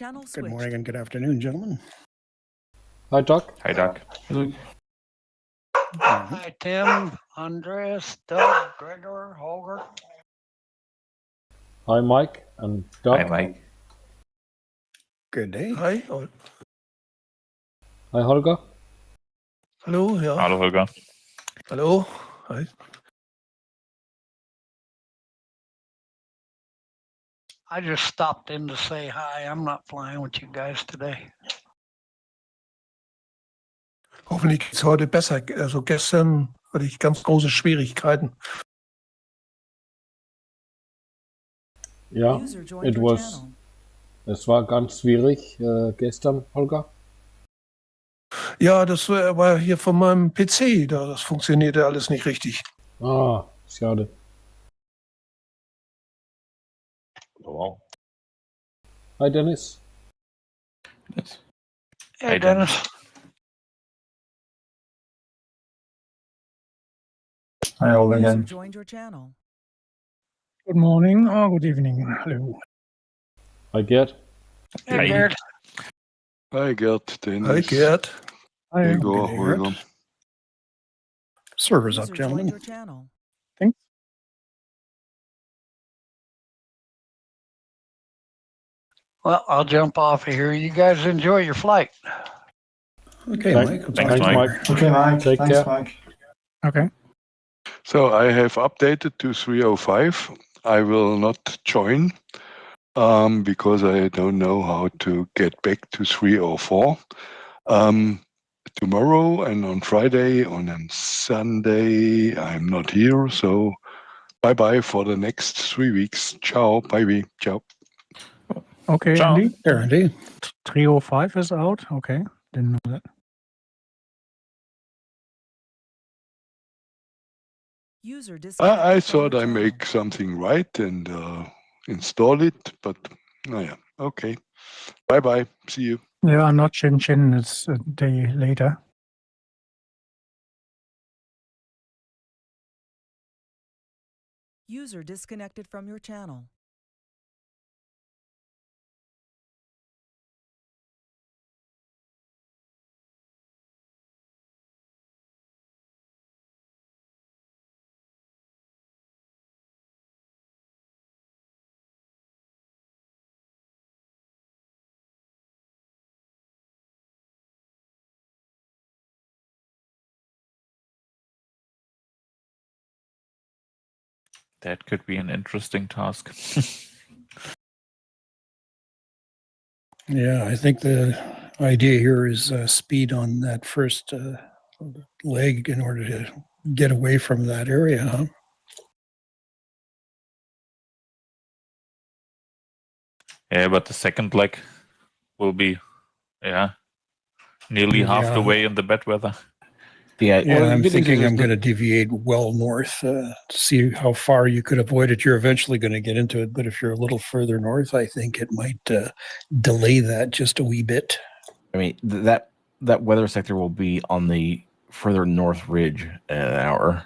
Channel Good switched. morning and good afternoon, gentlemen. Hi, Doc. Hi, Doc. Hi, Tim, Andreas, Doug, Gregor, Holger. Hi, Mike and Doc. Hi, Mike. Good day. Hi. Hi, Holger. Hallo, ja. Hallo, Holger. Hallo. Hi. I just stopped in to say hi. I'm not flying with you guys today. Hoffentlich geht es heute besser. Also gestern hatte ich ganz große Schwierigkeiten. Ja, User joined it your was. channel. Es war ganz schwierig gestern, Holger. Ja, das war hier von meinem PC. Das funktionierte alles nicht richtig. Ah, schade. Oh, wow. Hi, Dennis. Hey, Hey, Dennis. Hi all User again. joined your channel. Good morning or good evening. Hello. Hi, Gerd. Hey, Hi. Gerd. Hi Gert, Dennis. Hi, Gerd. Hi. Igor, Good Holger. Gerd. Servers User up, joined gentlemen. your channel. Well, I'll jump off of here. You guys enjoy your flight. Okay, Thank- Mike. I'll thanks, talk to you Mike. later. Okay, Mike. Take Thanks, care. Mike. Okay. So I have updated to 305. I will not join because I don't know how to get back to 304. Tomorrow and on Friday and on Sunday I'm not here. So bye bye for the next 3 weeks. Ciao, bye. Ciao. Okay, Ciao. Andy. There, Andy. 305 is out. Okay. Didn't know that. User disconnected I from your thought I channel. make something right and install it, but yeah, okay. Bye bye. See you. Yeah, I'm not Tchin Tchin. It's a day later. User disconnected from your channel. That could be an interesting task. Yeah, I think the idea here is speed on that first leg in order to get away from that area, huh? Yeah, but the second leg will be, nearly half the Yeah. way in the bad weather. Yeah, Well, I'm the good news thinking is I'm that- going to deviate well north to see how far you could avoid it. You're eventually going to get into it, but if you're a little further north, I think it might delay that just a wee bit. I mean, that weather sector will be on the further north ridge in an hour.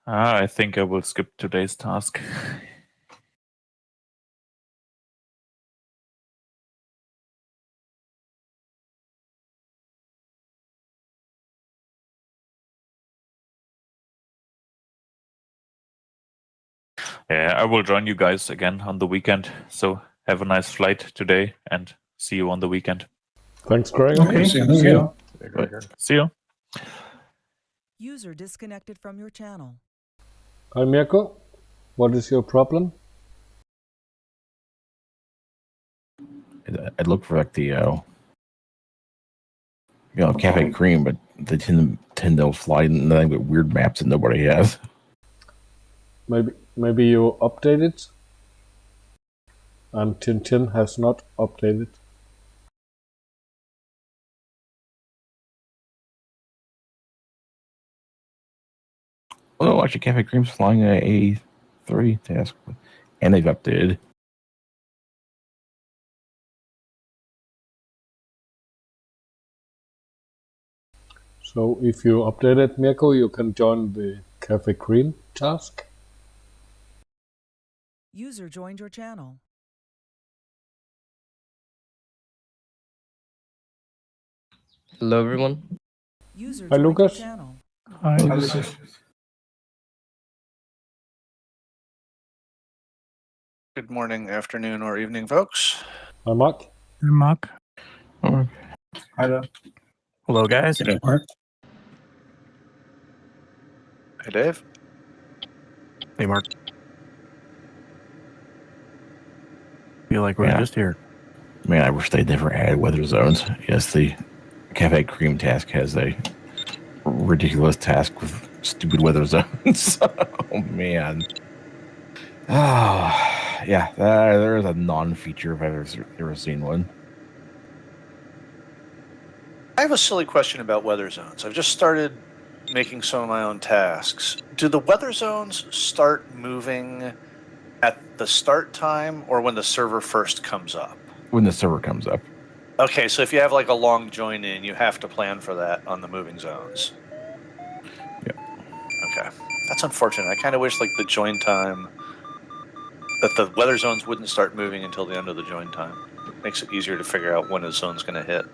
I think I will skip today's task. Yeah, I will join you guys again on the weekend. So have a nice flight today and see you on the weekend. Thanks, Greg. Okay. See you. See you. See you. User disconnected from your channel. Hi, Mirko. What is your problem? I'd look for like the, Cafe Cream, but they tend to fly nothing but weird maps that nobody has. Maybe you update it, and Tchin Tchin has not updated. Oh, no, actually, Cafe Cream's flying a A3 task, and they've updated. So if you updated Mirko, you can join the Cafe Cream task. User joined your channel. Hello, everyone. User Hi, joined Lucas. your channel. Hi. Good morning, afternoon, or evening, folks. Hi, Mark. Mark. Oh, Hello, guys. G'day, Mark. Hey, Dave. Hey, Mark. Feel like we're Yeah. just here. Man, I wish they'd never added weather zones. Yes, the Cafe Cream task has a ridiculous task with stupid weather zones. Oh, man. Oh, yeah, there is a non-feature if I've ever seen one. I have a silly question about weather zones. I've just started making some of my own tasks. Do the weather zones start moving at the start time or when the server first comes up? When the server comes up. Okay, so if you have like a long join in, you have to plan for that on the moving zones. Yep. Okay. That's unfortunate. I kind of wish like the join time, that the weather zones wouldn't start moving until the end of the join time. It makes it easier to figure out when a zone's going to hit.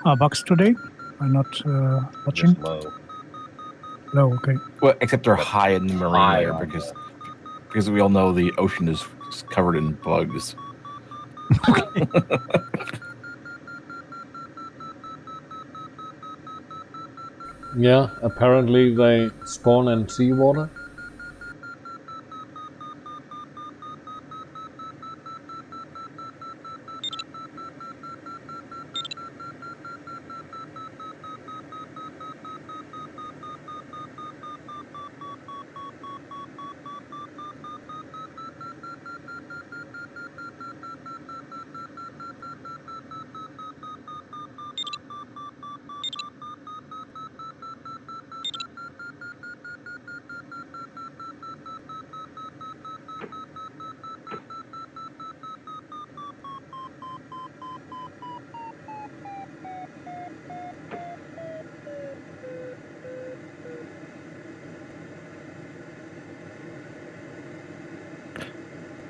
Are bugs today? I'm not watching. Just low. Low, okay. Well, except they're high in the marine layer because we all know the ocean is covered in bugs. Yeah, apparently they spawn in seawater.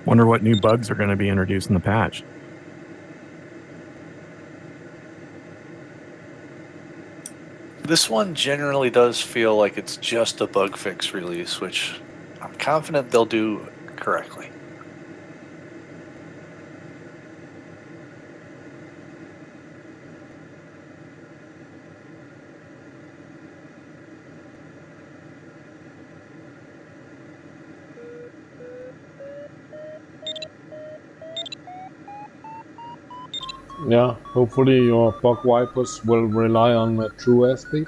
Wonder what new bugs are going to be introduced in the patch. This one generally does feel like it's just a bug fix release, which I'm confident they'll do correctly. Yeah, hopefully your bug wipers will rely on true airspeed.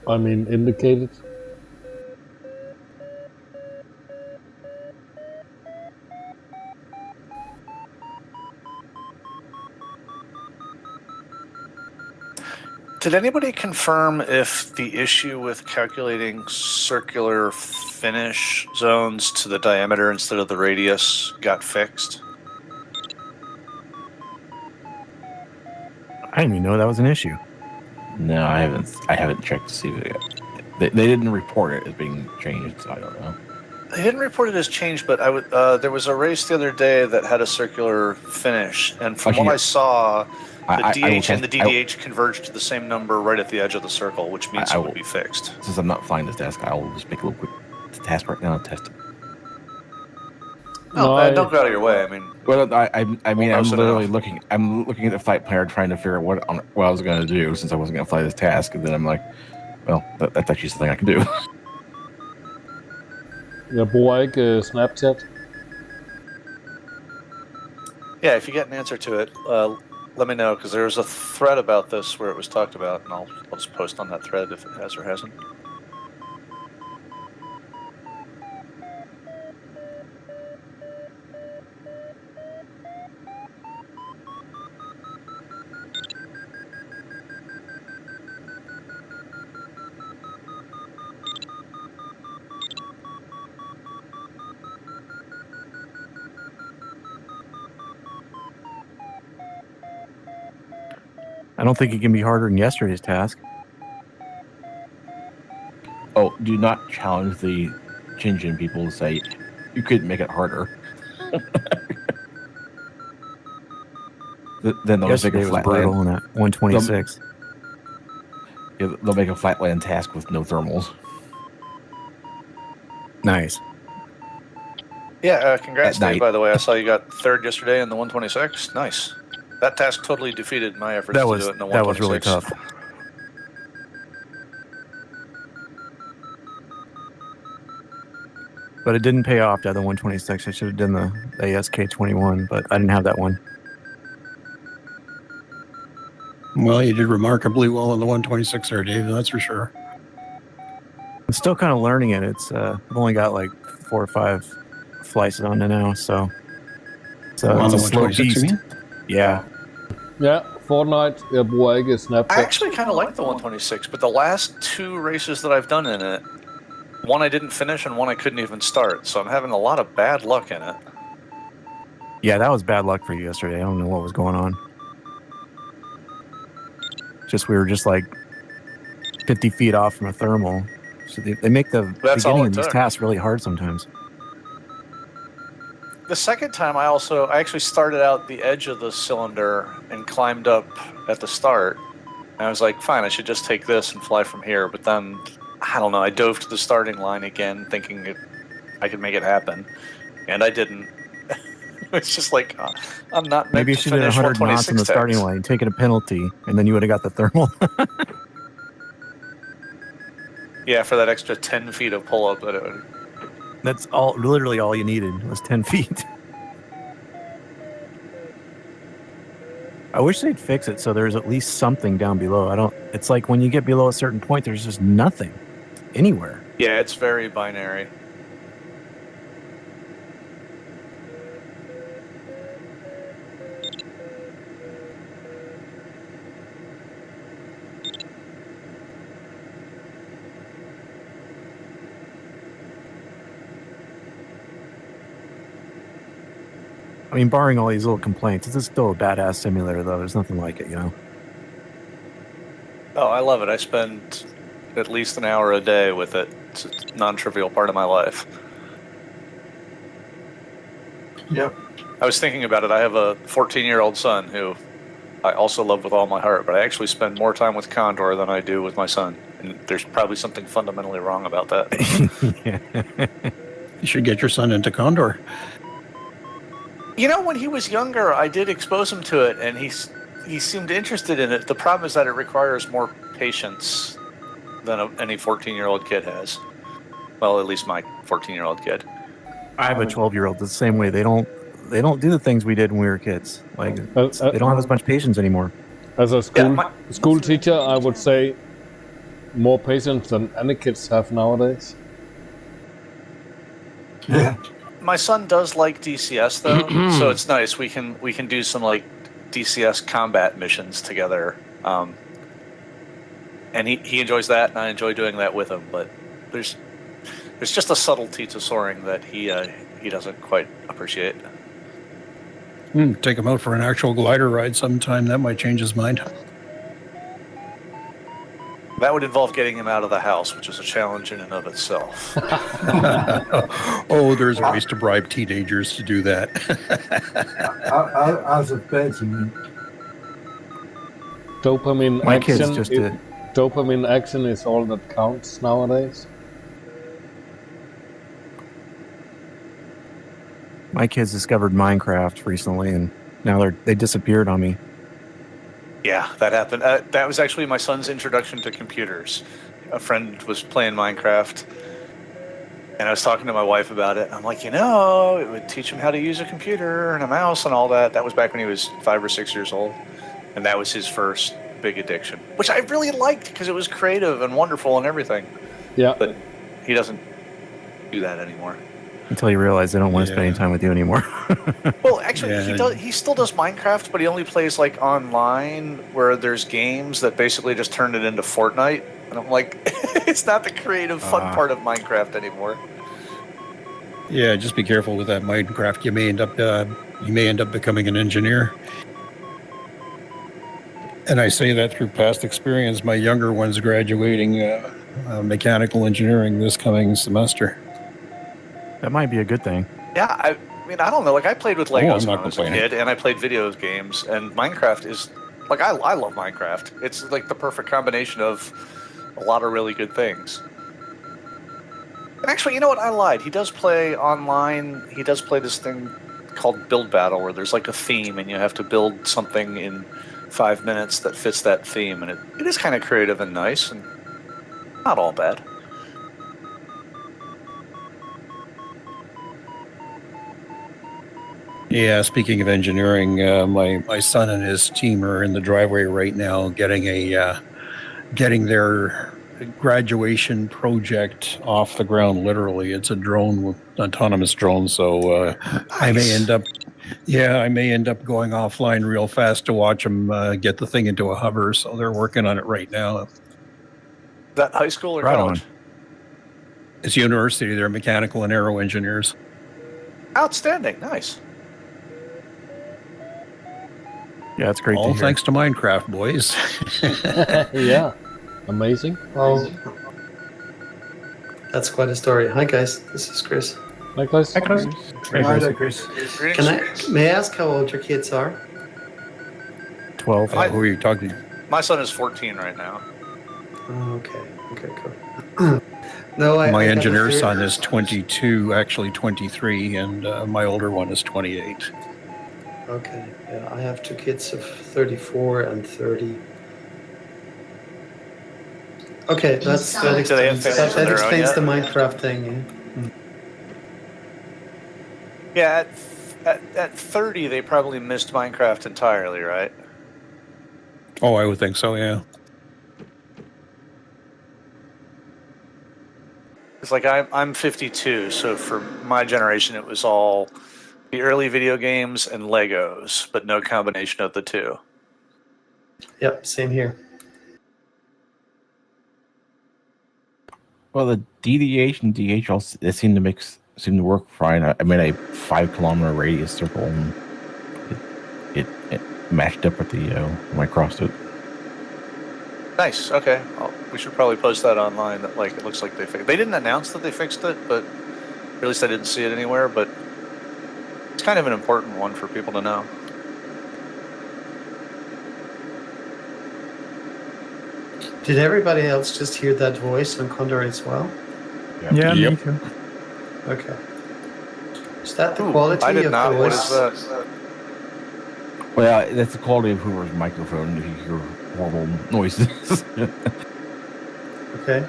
I mean, indicated. Did anybody confirm if the issue with calculating circular finish zones to the diameter instead of the radius got fixed? I didn't even know that was an issue. No, I haven't checked to see if they didn't report it as being changed, so I don't know. They didn't report it as changed, but there was a race the other day that had a circular finish, and from what I saw, the DH and the DDH converged to the same number right at the edge of the circle, which means it would be fixed. Since I'm not flying this task, I will just make a little quick task right now and test it. No, don't go out of your way. I mean, well, I mean, I'm literally looking. I'm looking at the flight planner, trying to figure out what I was going to do since I wasn't going to fly this task, and then I'm like, well, that's actually something I can do. Jeg bruger ikke Snapchat. Yeah, if you get an answer to it, let me know, because there was a thread about this where it was talked about, and I'll just post on that thread if it has or hasn't. I don't think it can be harder than yesterday's task. Oh, do not challenge the Tchin Tchin people to say you could make it harder. Then they'll Yesterday make a was brutal on that 126. They'll make a flatland task with no thermals. Nice. Yeah, congrats, Dave, by the way. I saw you got third yesterday in the 126. Nice. That task totally defeated my efforts to do it in the 126. That was really tough. But it didn't pay off to have the 126. I should have done the ASK-21, but I didn't have that one. Well, you did remarkably well on the 126 there, Dave, that's for sure. I'm still kind of learning it. I've only got like 4 or 5 flights on it now, so it's a slow beast. Yeah. Yeah, Fortnite, jeg bruger ikke Snapchat. I actually kind of like the 126, but the last 2 races that I've done in it, one I didn't finish and one I couldn't even start, so I'm having a lot of bad luck in it. Yeah, that was bad luck for you yesterday. I don't know what was going on. We were just like 50 feet off from a thermal. So they make the beginning of these tasks really hard sometimes. The second time I actually started out the edge of the cylinder and climbed up at the start. And I was like, fine, I should just take this and fly from here. But then, I don't know, I dove to the starting line again thinking I could make it happen. And I didn't. It's just like, I'm not Maybe you should have 100 knots in the starting line, taken a penalty, and then you would have got the thermal. Yeah, for that extra 10 feet of pull-up that it would... That's literally all you needed was 10 feet. I wish they'd fix it so there's at least something down below. It's like when you get below a certain point, there's just nothing anywhere. Yeah, it's very binary. I mean, barring all these little complaints, this is still a badass simulator, though. There's nothing like it, you know? Oh, I love it. I spend at least an hour a day with it. It's a non-trivial part of my life. Yep. I was thinking about it. I have a 14-year-old son who I also love with all my heart, but I actually spend more time with Condor than I do with my son. And there's probably something fundamentally wrong about that. You should get your son into Condor. You know, when he was younger, I did expose him to it, and he seemed interested in it. The problem is that it requires more patience than any 14-year-old kid has. Well, at least my 14-year-old kid. I have a 12-year-old the same way. They don't do the things we did when we were kids. Like they don't have as much patience anymore. As a school teacher, I would say more patience than any kids have nowadays. My son does like DCS though, so it's nice. We can do some like DCS combat missions together, and he enjoys that, and I enjoy doing that with him. But there's just a subtlety to soaring that he doesn't quite appreciate. Take him out for an actual glider ride sometime. That might change his mind. That would involve getting him out of the house, which is a challenge in and of itself. Oh, there's ways to bribe teenagers to do that. As a pet, you mean? Dopamine My action. kids just did. Dopamine action is all that counts nowadays. My kids discovered Minecraft recently, and now they disappeared on me. Yeah, that happened. That was actually my son's introduction to computers. A friend was playing Minecraft, and I was talking to my wife about it. I'm like, it would teach him how to use a computer and a mouse and all that. That was back when he was 5 or 6 years old, and that was his first big addiction, which I really liked because it was creative and wonderful and everything. Yeah. But he doesn't do that anymore. Until you realize they don't want to spend any time with you anymore. Well, actually, he still does Minecraft, but he only plays like online where there's games that basically just turned it into Fortnite. And I'm like, it's not the creative, fun part of Minecraft anymore. Yeah, just be careful with that Minecraft. You may end up becoming an engineer. And I say that through past experience. My younger one's graduating mechanical engineering this coming semester. That might be a good thing. Yeah, I mean, I don't know. Like, I played with Legos I'm when not I was a complaining. kid, and I played video games, and Minecraft is, like, I love Minecraft. It's, like, the perfect combination of a lot of really good things. And actually, you know what? I lied. He does play online. He does play this thing called Build Battle, where there's, like, a theme, and you have to build something in 5 minutes that fits that theme, and it is kind of creative and nice, and not all bad. Yeah, speaking of engineering, my son and his team are in the driveway right now getting their graduation project off the ground. Literally, it's a drone, autonomous drone. So I may end up going offline real fast to watch them get the thing into a hover. So they're working on it right now. Is that high school or Right college? on. It's university. They're mechanical and aero engineers. Outstanding. Nice. Yeah, it's great All to hear. thanks to Minecraft, boys. Yeah, amazing. Well, that's quite a story. Hi guys, this is Chris. Hi, guys. Hi, Chris. Hi there, Chris. May I ask how old your kids are? 12. Who are you talking to? My son is 14 right now. Oh, okay, cool. No, My I engineer hear- son is 22, actually 23, and my older one is 28. Okay, yeah, I have two kids of 34 and 30. Okay, that Do they have families of that their own explains yet? the Minecraft thing. Yeah, at 30, they probably missed Minecraft entirely, right? Oh, I would think so, yeah. It's like I'm 52, so for my generation, it was all the early video games and Legos, but no combination of the two. Yep, same here. Well, the DDH and DH they seem to work fine. I made a 5-kilometer radius circle, and it matched up with the when I crossed it. Nice. Okay, well, we should probably post that online. That it looks like they fixed. They didn't announce that they fixed it, but at least I didn't see it anywhere. But it's kind of an important one for people to know. Did everybody else just hear that voice on Condor as well? Yeah, me Yep. too. Okay. Is that the Ooh, quality I did of not. the What voice? is that? Well, that's the quality of Hoover's microphone. If you hear horrible noises. Okay.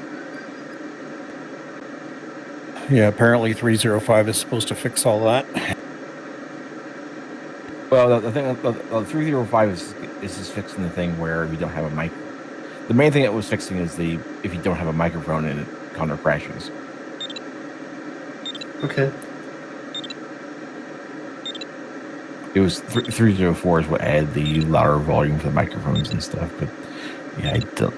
Yeah, apparently 305 is supposed to fix all that. Well, the thing, the 305 is just fixing the thing where you don't have a mic. The main thing it was fixing is if you don't have a microphone and Condor crashes. Okay. It was 304 is what added the louder volume for the microphones and stuff. But yeah, I don't.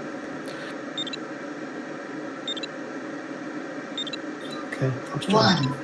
Okay. Thanks, John.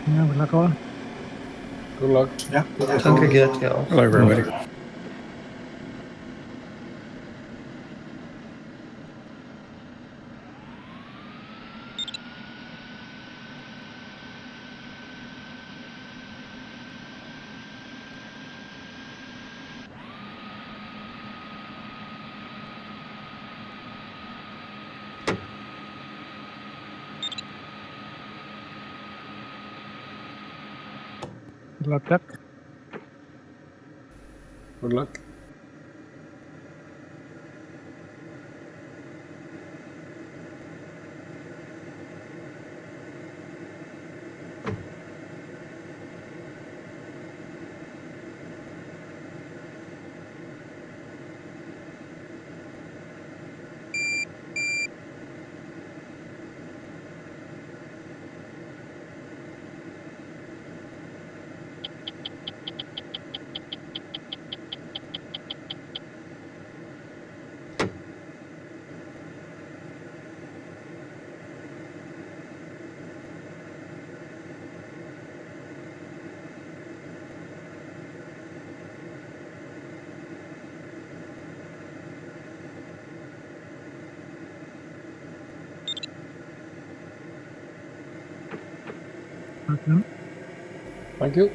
Ja, good luck all. Good luck. Ja, Danke, Gerd. Ja, auch. Hello, everybody. Good luck, luck. Good luck. Okay. Thank you.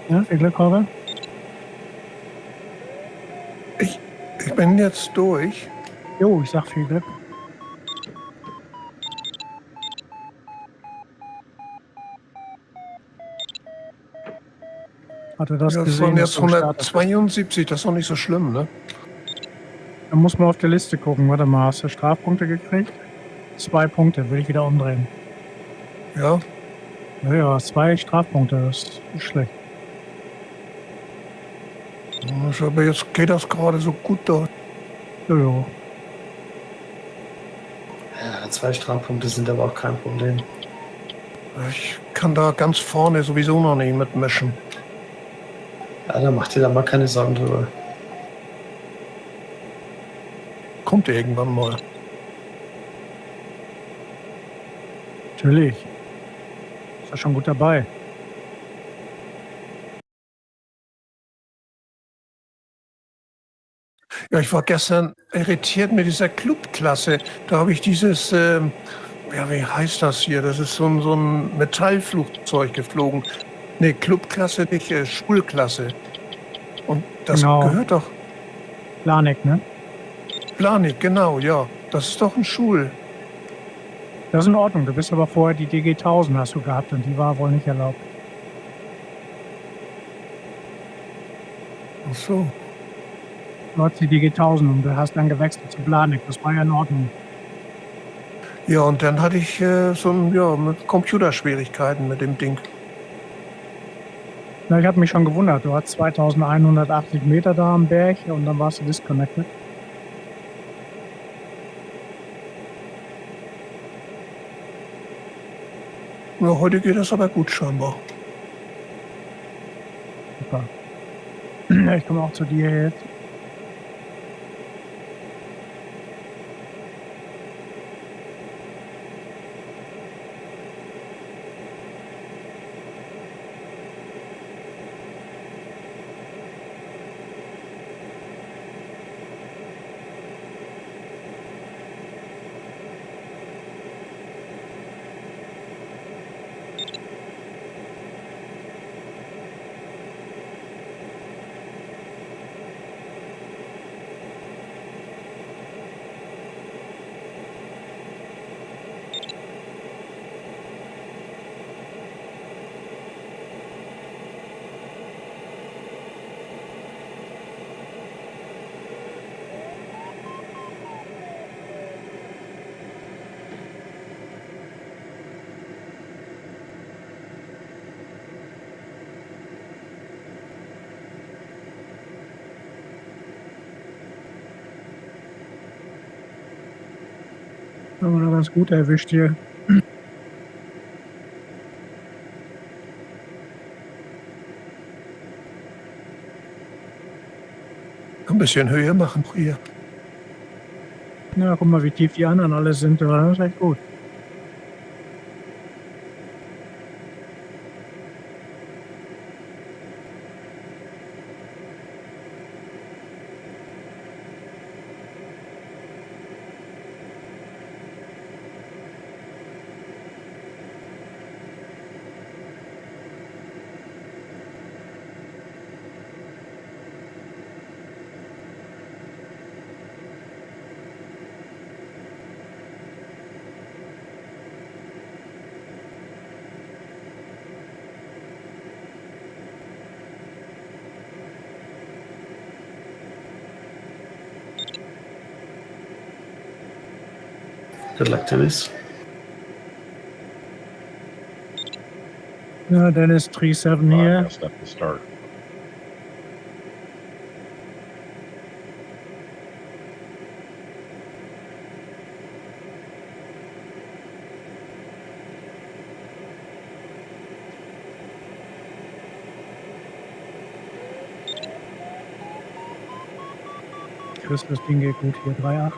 Ja, viel Glück, Holger. Ich bin jetzt durch. Jo, ich sag viel Glück. Hatte das Ja, das gesehen, waren dass jetzt du gestartet bist. 172, das ist doch nicht so schlimm, ne? Da muss man auf der Liste gucken. Warte mal, hast du Strafpunkte gekriegt? 2 Punkte, will ich wieder umdrehen. Ja. Ja, 2 Strafpunkte, das ist nicht schlecht. Aber jetzt geht das gerade so gut dort. Jojo. 2 Strandpunkte sind aber auch kein Problem. Ich kann da ganz vorne sowieso noch nicht mitmischen. Ja, da macht ihr da mal keine Sorgen drüber. Kommt irgendwann mal. Natürlich. Ist ja schon gut dabei. Ja, ich war gestern irritiert mit dieser Clubklasse. Da habe ich dieses, ja, wie heißt das hier? Das ist so ein Metallflugzeug geflogen. Nee, Clubklasse nicht, Schulklasse. Und das Genau. gehört doch. Planik, ne? Planik, genau, ja. Das ist doch ein Schul. Das ist in Ordnung. Du bist aber vorher die DG 1000 hast du gehabt und die war wohl nicht erlaubt. Ach so. Du hattest die DG 1000 und du hast dann gewechselt zu Planik. Das war ja in Ordnung. Ja, und dann hatte ich mit Computerschwierigkeiten mit dem Ding. Na, ich habe mich schon gewundert. Du hattest 2180 Meter da am Berg und dann warst du disconnected. Ja, heute geht das aber gut scheinbar. Super. Ich komme auch zu dir jetzt. Haben wir noch ganz gut erwischt hier. Ein bisschen Höhe machen hier. Ja, guck mal, wie tief die anderen alle sind. Das ist echt gut. Good luck to this. Ja, Dennis 37 hier. Step to start. Chris, das Ding geht gut hier. 3,8.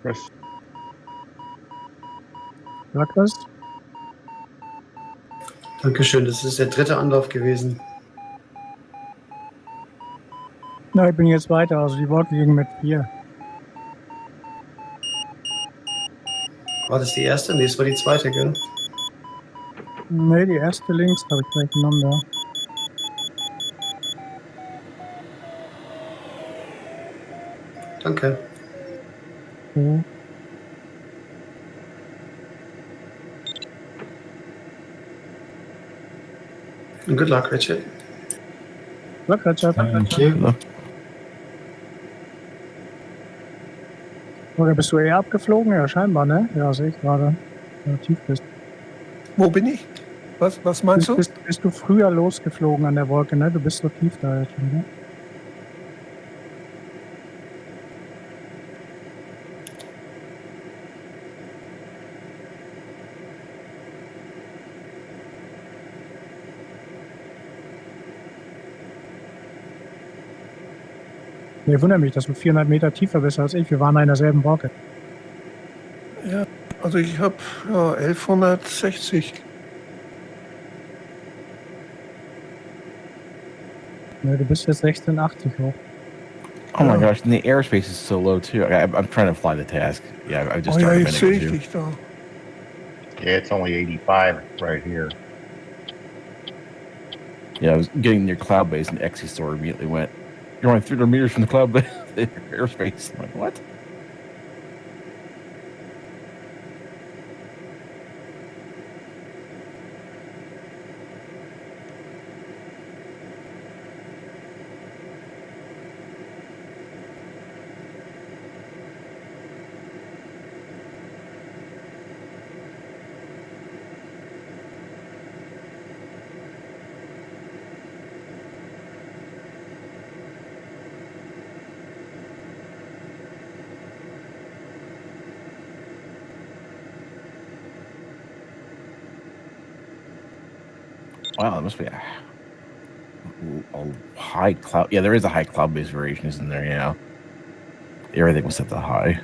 Chris. Ja, Chris? Dankeschön, das ist der dritte Anlauf gewesen. Na, ich bin jetzt weiter. Also die Wolke ging mit 4. War das die erste? Nee, es war die zweite, gell? Nee, die erste links habe ich gleich genommen, da. Danke. Ja. And good luck, Richard. Glück, Richard. Thank you. Oder bist du eher abgeflogen? Ja, scheinbar, ne? Ja, sehe ich gerade. Ja, tief bist. Wo bin ich? Was meinst du? Bist du früher losgeflogen an der Wolke, ne? Du bist so tief da jetzt schon, ne? Nee, wundert mich, dass du 400 Meter tiefer bist als ich. Wir waren in derselben Wolke. Ja, also ich habe 1160. Ne, du bist jetzt 1680 hoch. Oh my gosh, and the airspace is so low too. I'm trying to fly the task. Yeah, I just Oh ja, started a jetzt minute sehe ago, ich dich da. Yeah, it's only 85 right here. Yeah, I was getting near cloud base and Exy store immediately went, "You're only 300 meters from the cloud base airspace." I'm like, what? Wow, it must be a high cloud. Yeah, there is a high cloud base variation, isn't there? Yeah. Everything was set to high.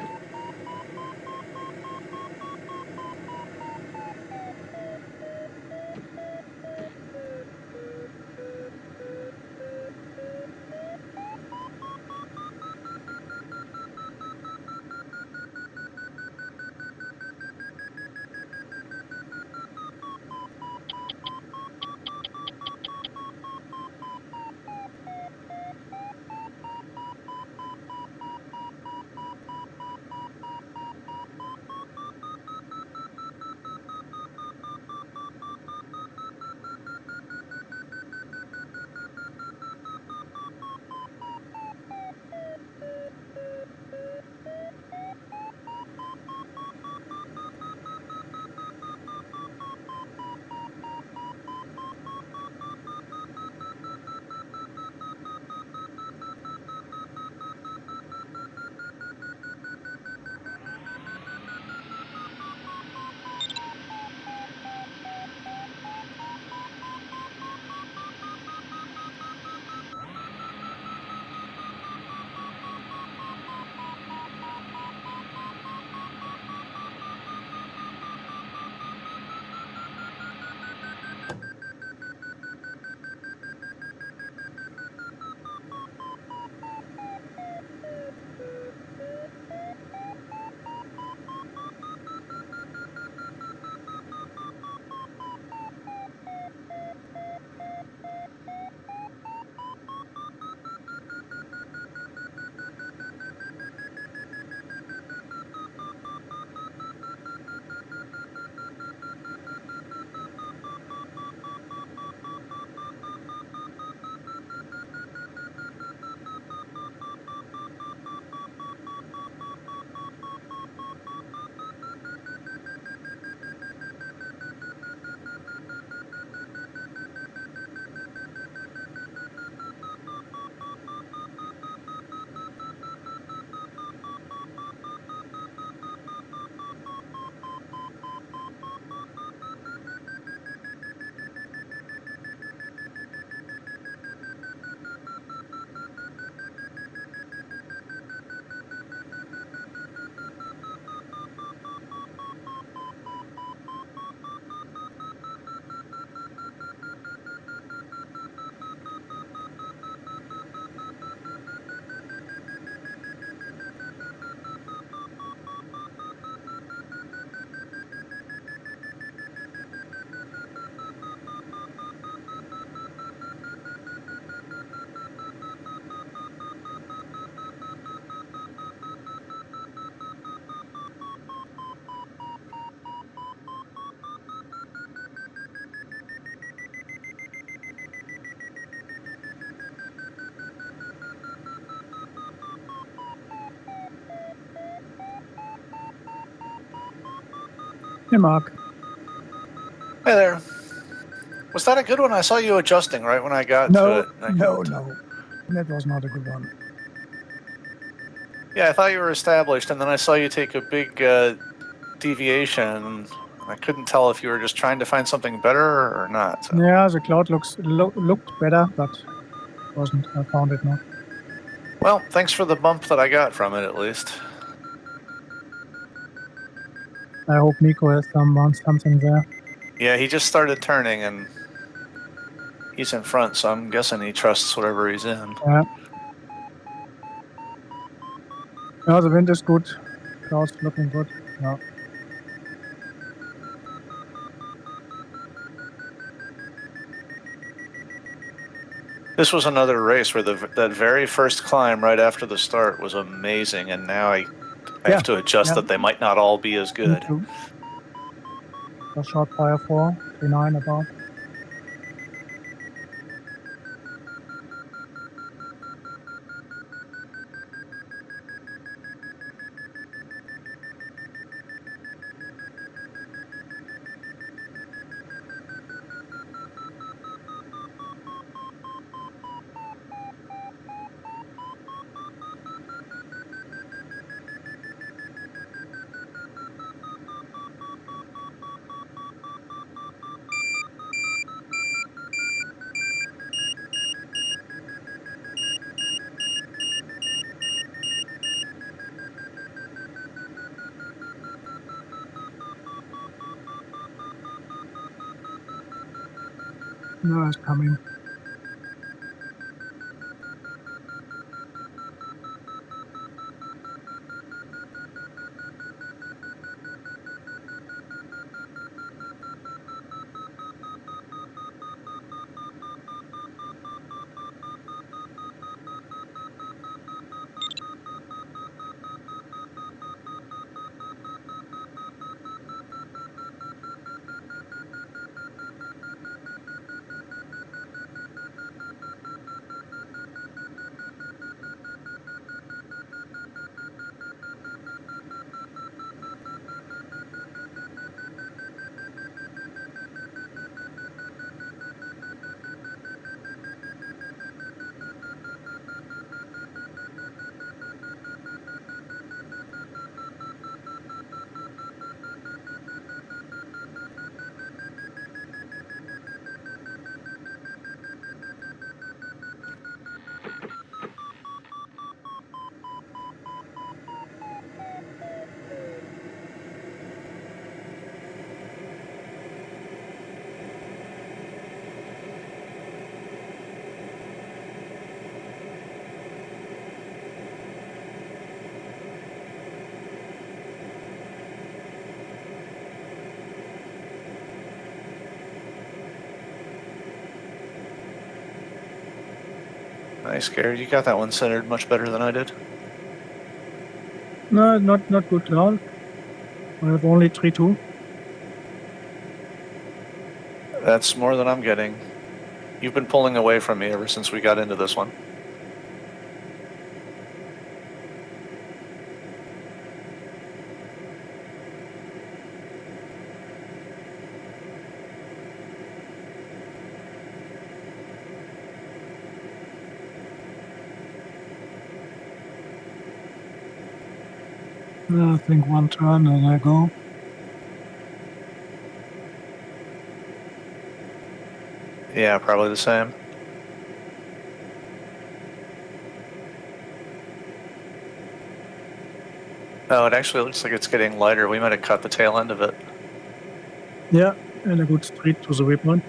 Hey, Mark. Hey there. Was that a good one? I saw you adjusting right when I got to No, it. no. That was not a good one. Yeah, I thought you were established, and then I saw you take a big deviation. I couldn't tell if you were just trying to find something better or not. So. Yeah, the cloud looked better, but wasn't. I found it not. Well, thanks for the bump that I got from it, at least. I hope Nico has something there. Yeah, he just started turning, and he's in front, so I'm guessing he trusts whatever he's in. Yeah. No, the wind is good. Clouds looking good. Yeah. This was another race where that very first climb right after the start was amazing, and now I have to adjust that they might not all be as good. A short fire 4, 39 about. No, it's coming. Nice, Gary. You got that one centered much better than I did. No, not good cloud. I have only 3-2. That's more than I'm getting. You've been pulling away from me ever since we got into this one. I think one turn and I go. Yeah, probably the same. Oh, it actually looks like it's getting lighter. We might have cut the tail end of it. Yeah, and a good street to the waypoint.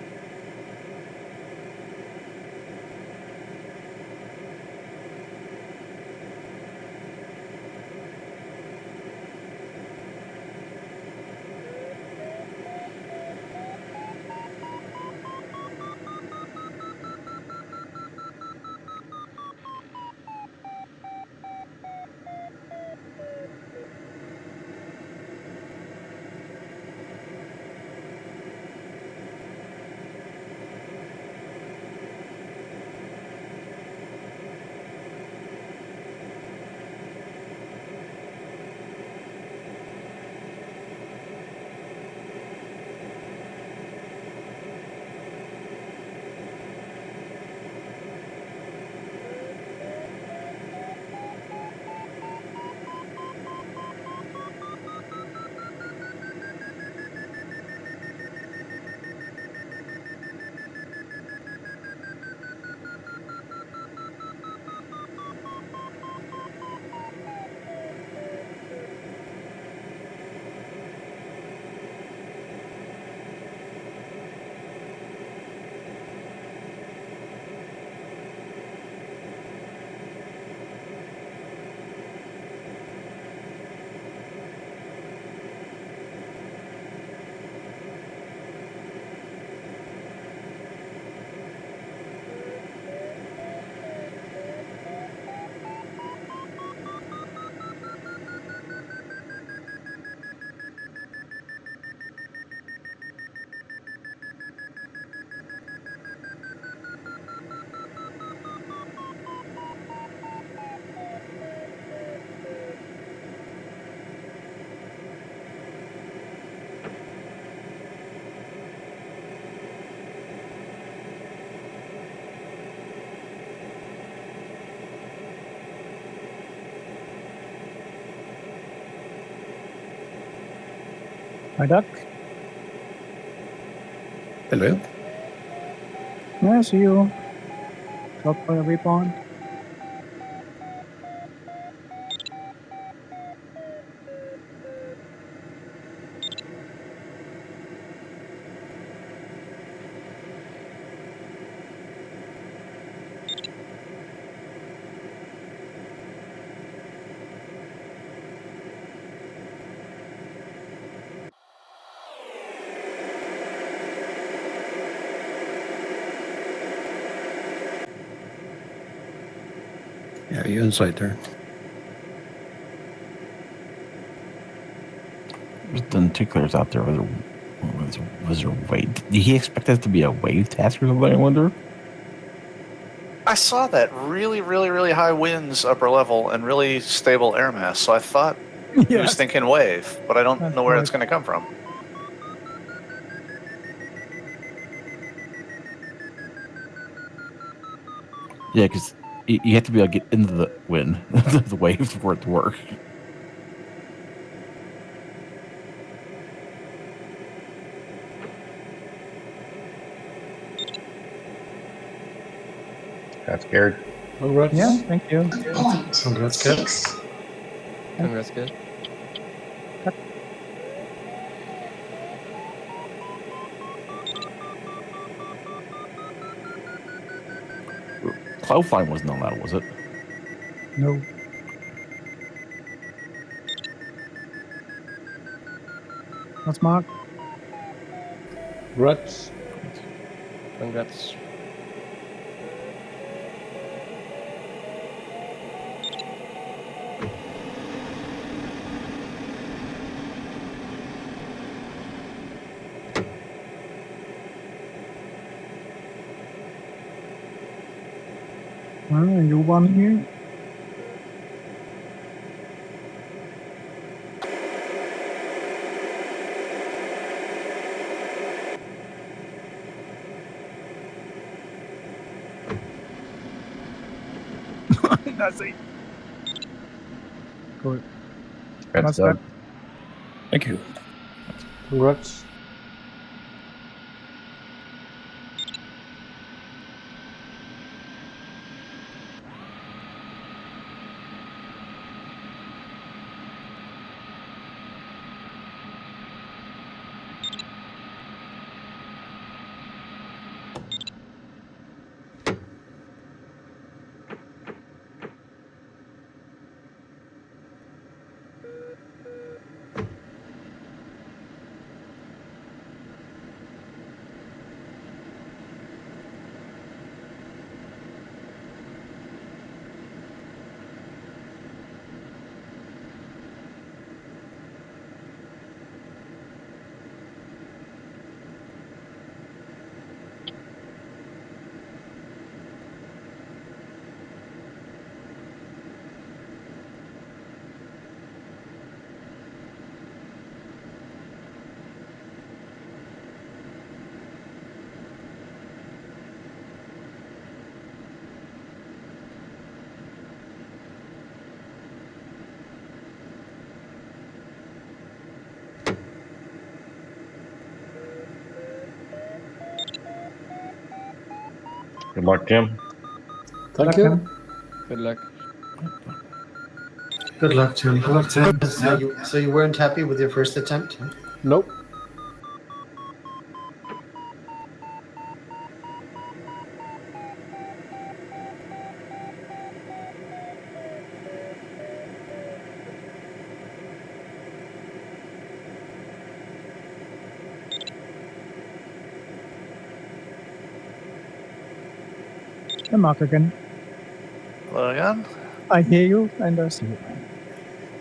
Hi, Duck. Hello. Yeah, I see you. Drop by a waypoint. Yeah, you insight there. There's tentaclers out there. Was there a wave? Did he expect that to be a wave task or something, I wonder? I saw that really, really, really high winds upper level and really stable air mass, so I thought he was thinking wave, but I don't know where it's going to come from. Yeah, because you have to be able to get into the wind, the waves, for it to work. Got scared. Congrats. Yeah, thank you. Congrats, kid. Congrats, kid. Cloud flying wasn't allowed, was it? No. That's Mark. Congrats. Congrats. You won here. Nothing. Cool. That's Doug. Thank you. Congrats. Good luck, Tim. Thank you. Good luck. Good luck, Tim. Good luck, Tim. So you weren't happy with your first attempt? Nope. Hey, Mark again. Hello again. I hear you and I see you.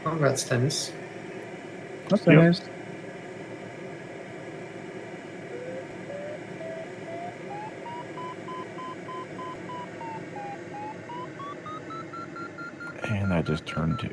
Congrats, Dennis. What's Dennis? And I just turned to.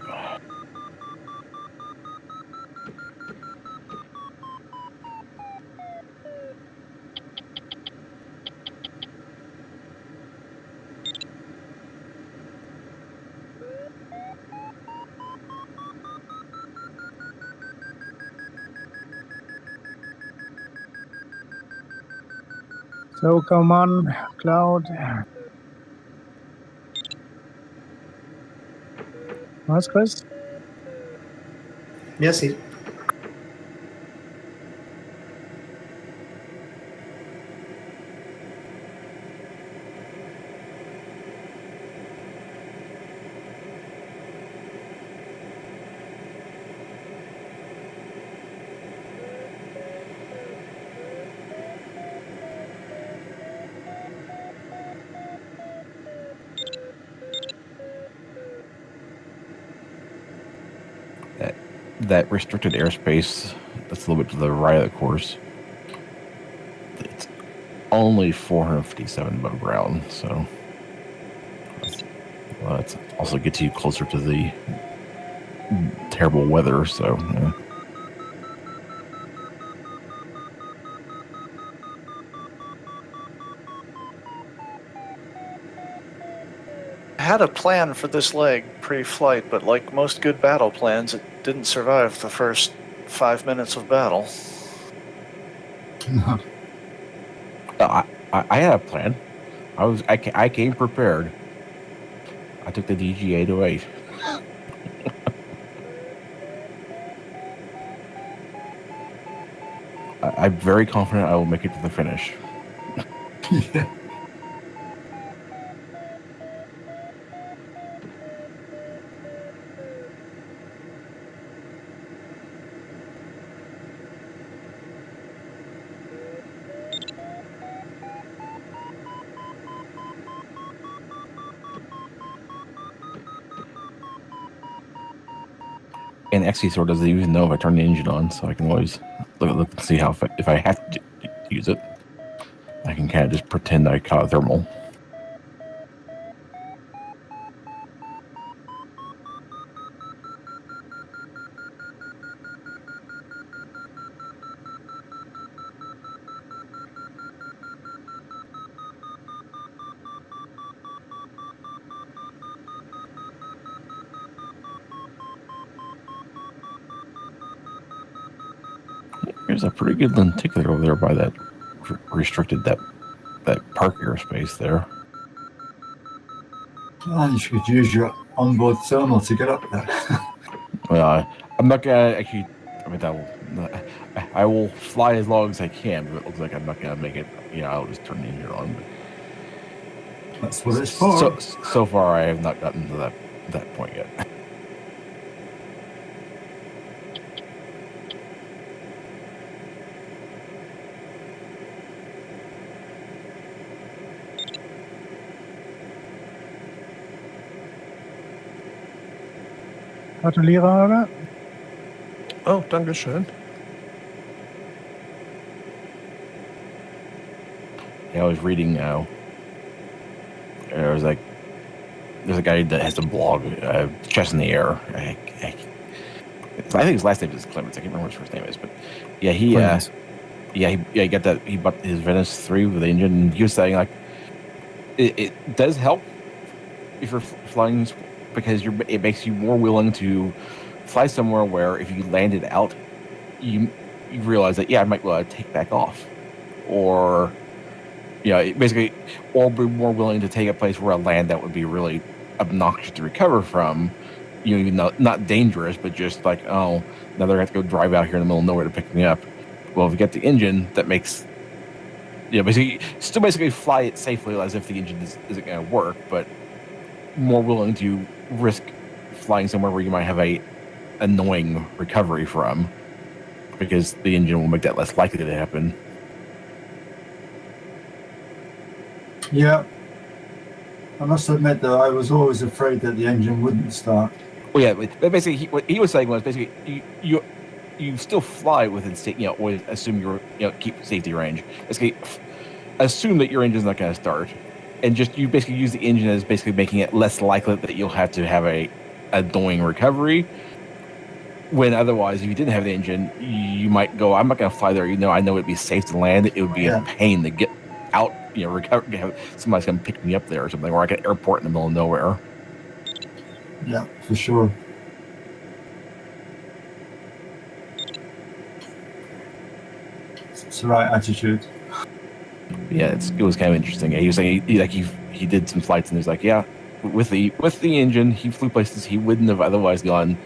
So come on, Cloud. Was, Chris? Merci. That restricted airspace that's a little bit to the right of the course, it's only 457 above ground, so it also gets you closer to the terrible weather, so yeah. I had a plan for this leg pre-flight, but like most good battle plans, it didn't survive the first 5 minutes of battle. I had a plan. I came prepared. I took the DG 808. I'm very confident I will make it to the finish. Yeah. And XC doesn't even know if I turn the engine on, so I can always look and see how if I have to use it, I can kind of just pretend I caught a thermal. There's a pretty good lenticular over there by that restricted that park airspace there. And you could use your onboard thermal to get up there. Well, I'm not gonna actually. I mean, I will fly as long as I can, but it looks like I'm not gonna make it. I'll just turn the engine on. But that's what it's for. So far, I have not gotten to that point yet. Gratuliere, Holger. Oh, danke schön. Yeah, I was reading there's a guy that has a blog, Chest in the Air. I think his last name is Clemens. I can't remember what his first name is, but yeah, he got that. He bought his Venice 3 with the engine, and he was saying like it does help if you're flying because it makes you more willing to fly somewhere where if you landed out, you realize that I might take back off, or basically, or be more willing to take a place where I land that would be really obnoxious to recover from. Not dangerous, but just like, oh, now they're going to have to go drive out here in the middle of nowhere to pick me up. Well, if you get the engine, that makes, basically fly it safely as if the engine isn't going to work, but more willing to risk flying somewhere where you might have a annoying recovery from, because the engine will make that less likely to happen. Yeah. I must admit, though, I was always afraid that the engine wouldn't start. Well, yeah, but basically, what he was saying was basically you still fly within always assume keep safety range. Basically, assume that your engine's not going to start, and just you basically use the engine as basically making it less likely that you'll have to have a annoying recovery. When otherwise, if you didn't have the engine, you might go, I'm not going to fly there. I know it'd be safe to land. It would be a pain to get out. Recover. Somebody's going to pick me up there or something, or like an airport in the middle of nowhere. Yeah, for sure. It's the right attitude. yeah, it was kind of interesting. He was saying he did some flights and he was like, yeah, with the engine, he flew places he wouldn't have otherwise gone,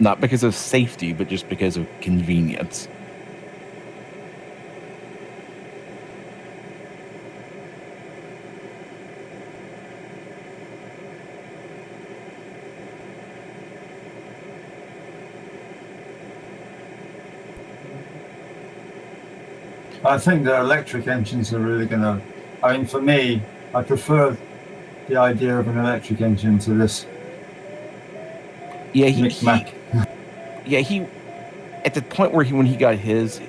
not because of safety, but just because of convenience. I think the electric engines are really going to. I mean, for me, I prefer the idea of an electric engine to this. Yeah, he at the point where when he got his,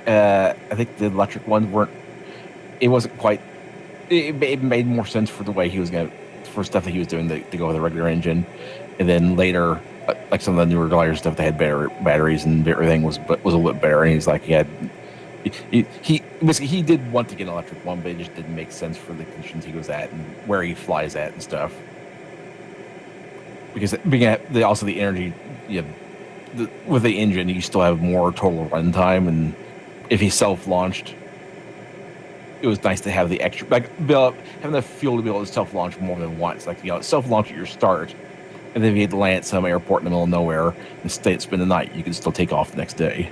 I think the electric ones weren't. It wasn't quite. It made more sense for the way he was going for stuff that he was doing to go with a regular engine, and then later, like some of the newer glider stuff, they had batteries and everything was a little bit better. And he's like, he did want to get an electric one, but it just didn't make sense for the conditions he was at and where he flies at and stuff. Because also the energy, with the engine, you still have more total runtime, and if he self-launched, it was nice to have the extra, having the fuel to be able to self-launch more than once. Like, self-launch at your start, and then if you had to land at some airport in the middle of nowhere and spend the night, you could still take off the next day.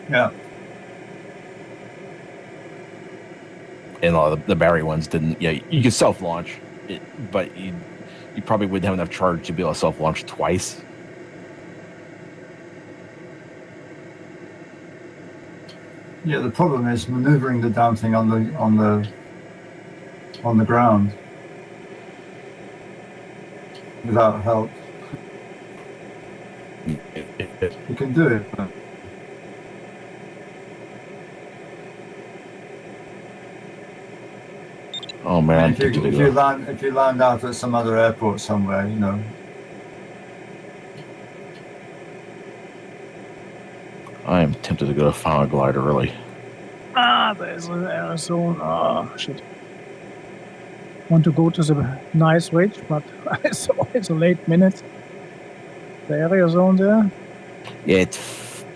Yeah. And a lot of the battery ones didn't. Yeah, you could self-launch, but you probably wouldn't have enough charge to be able to self-launch twice. Yeah, the problem is maneuvering the damn thing on the ground without help. You can do it. But oh man! If you land out at some other airport somewhere, I am tempted to go to Final Glider early. There's an Arizona. Oh, shit. Want to go to the nice ridge, but it's always a late minute. The area zone there. Yeah,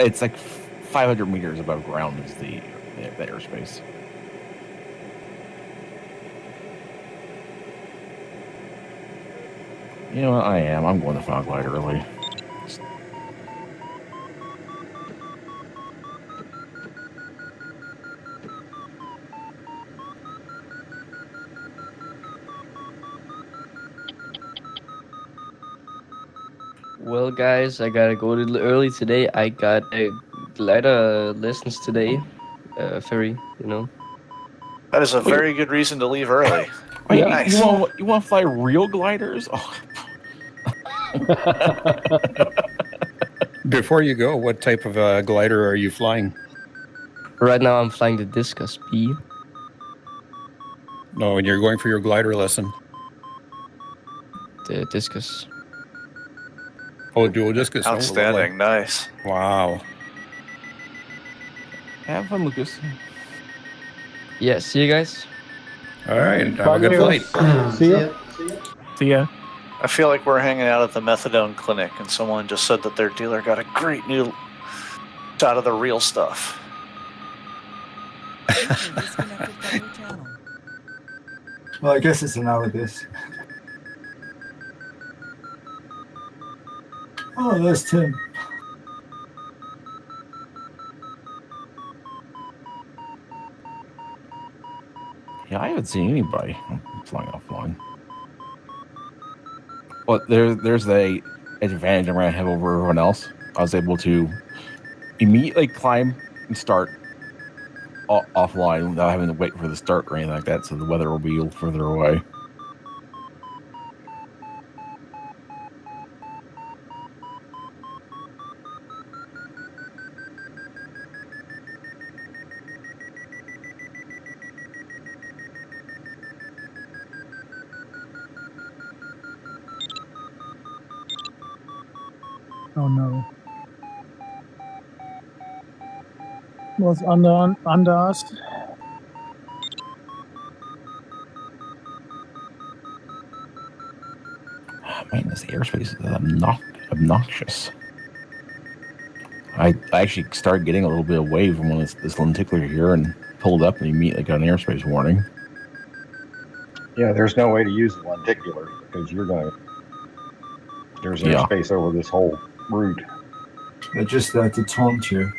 it's like 500 meters above ground is the airspace. You know what? I'm going to Final Glider early. Well, guys, I gotta go a little early today. I got glider lessons today. Ferry, That is a very good reason to leave early. Wait, Nice. You want to fly real gliders? Oh. Before you go, what type of glider are you flying? Right now, I'm flying the Discus B. No, and you're going for your glider lesson. The Discus. Oh, dual discus. Outstanding. Nice. Wow. Have fun, Lucas. Yeah, see you guys. All right. Have a good flight. See ya. See ya. I feel like we're hanging out at the methadone clinic, and someone just said that their dealer got a great new shot of the real stuff. well, I guess it's analogous. Oh, there's Tim. Yeah, I haven't seen anybody flying offline. Well, there's a advantage I'm going to have over everyone else. I was able to immediately climb and start offline without having to wait for the start or anything like that, so the weather will be a little further away. Oh no. Was under us. Man, this airspace is obnoxious. I actually started getting a little bit away from this lenticular here, and pulled up and you meet like an airspace warning. Yeah, there's no way to use the lenticular because there's Yeah. airspace over this whole route. They're just there to taunt you.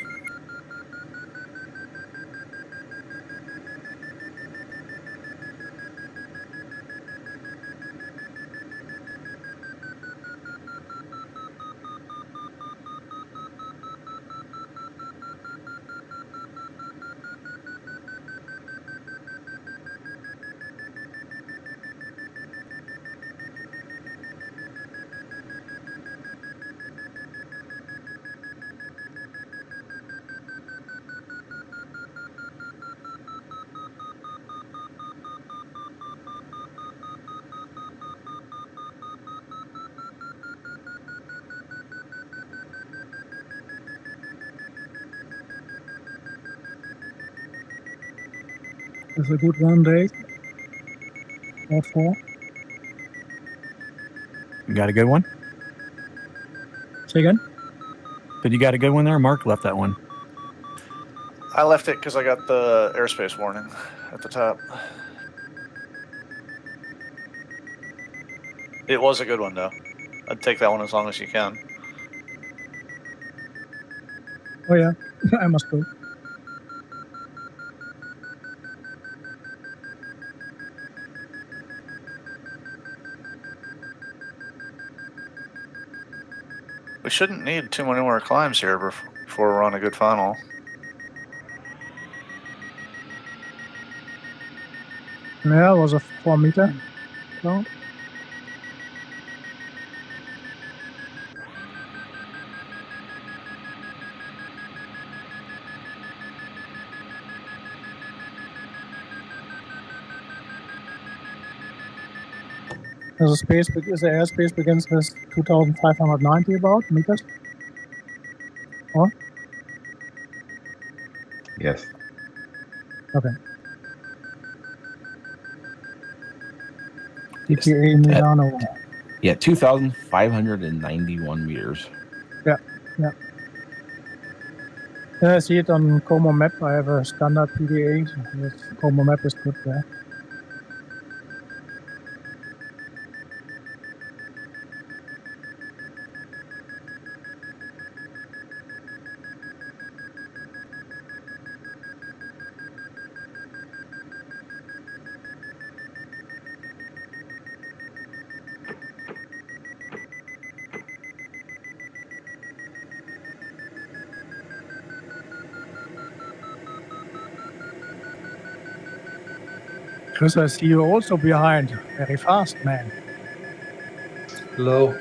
It's a good run rate. Or 4. You got a good one? Say again? But you got a good one there? Mark left that one. I left it because I got the airspace warning at the top. It was a good one, though. I'd take that one as long as you can. Oh yeah, I must go. We shouldn't need too many more climbs here before we're on a good funnel. Yeah, it was a 4 meter cloud. There's a space, the airspace begins with 2,590 about meters. Or? Yes. Okay. DPA Milano. Yeah, 2,591 meters. Yeah, yeah. Yeah, I see it on Como map. I have a standard PDA. Yes, Como map is good there. Chris, I see you also behind. Very fast, man. Low.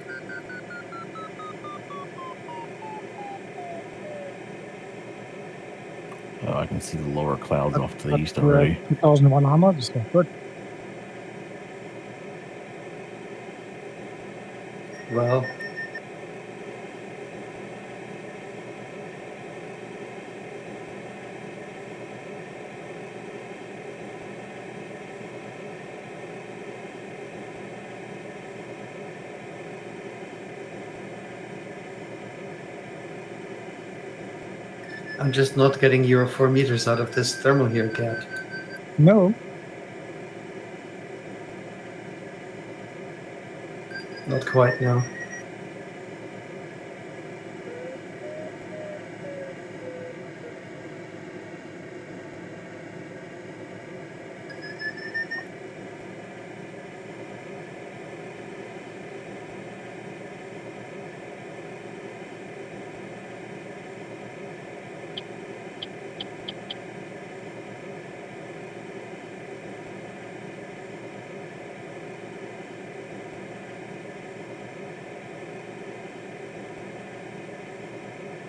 Oh, I can see the lower clouds off to the east already. 2,100 is still good. Well, I'm just not getting Euro 4 meters out of this thermal here, Cat. No. Not quite, no.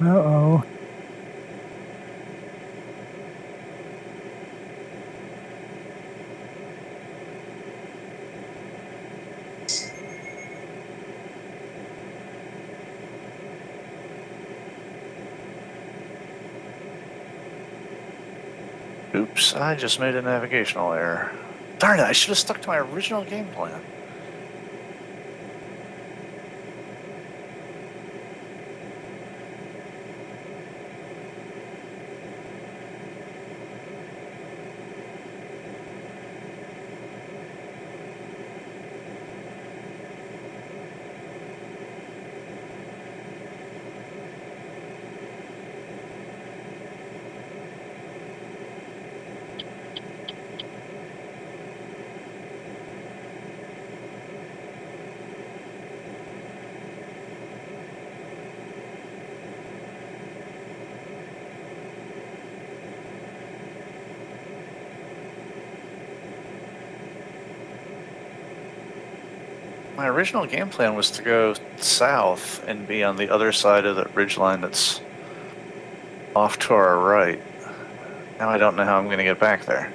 Uh-oh. Oops, I just made a navigational error. Darn it, I should have stuck to my original game plan. My original game plan was to go south and be on the other side of the ridgeline that's off to our right. Now I don't know how I'm going to get back there.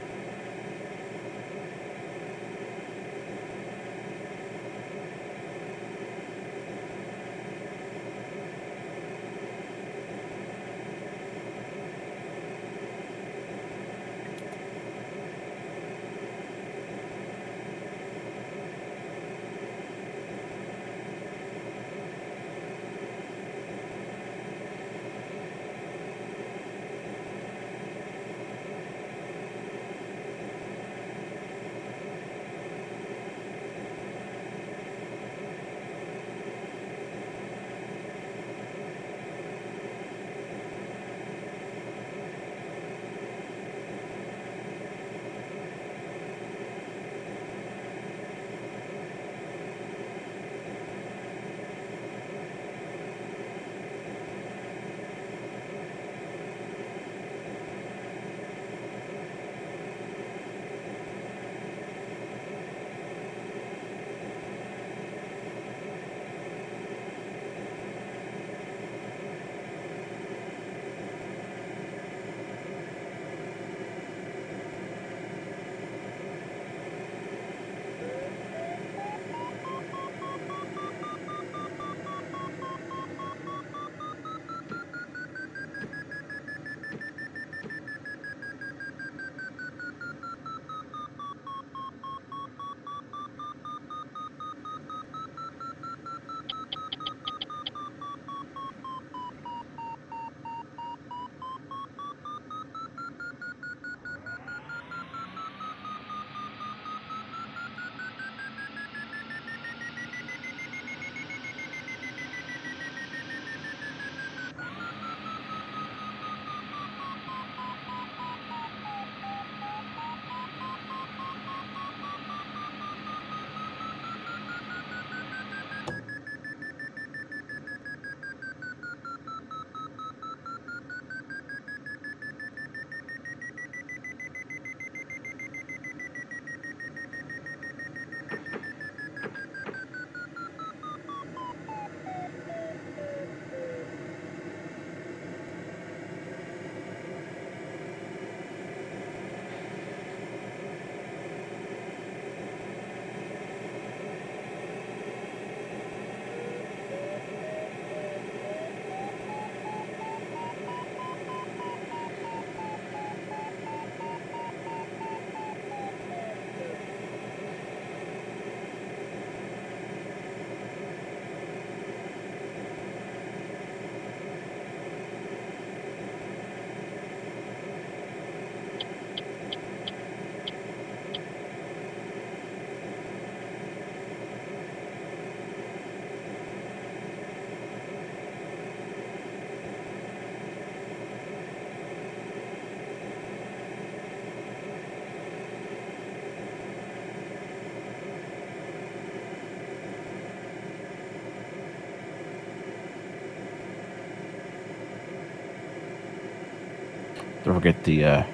Don't forget the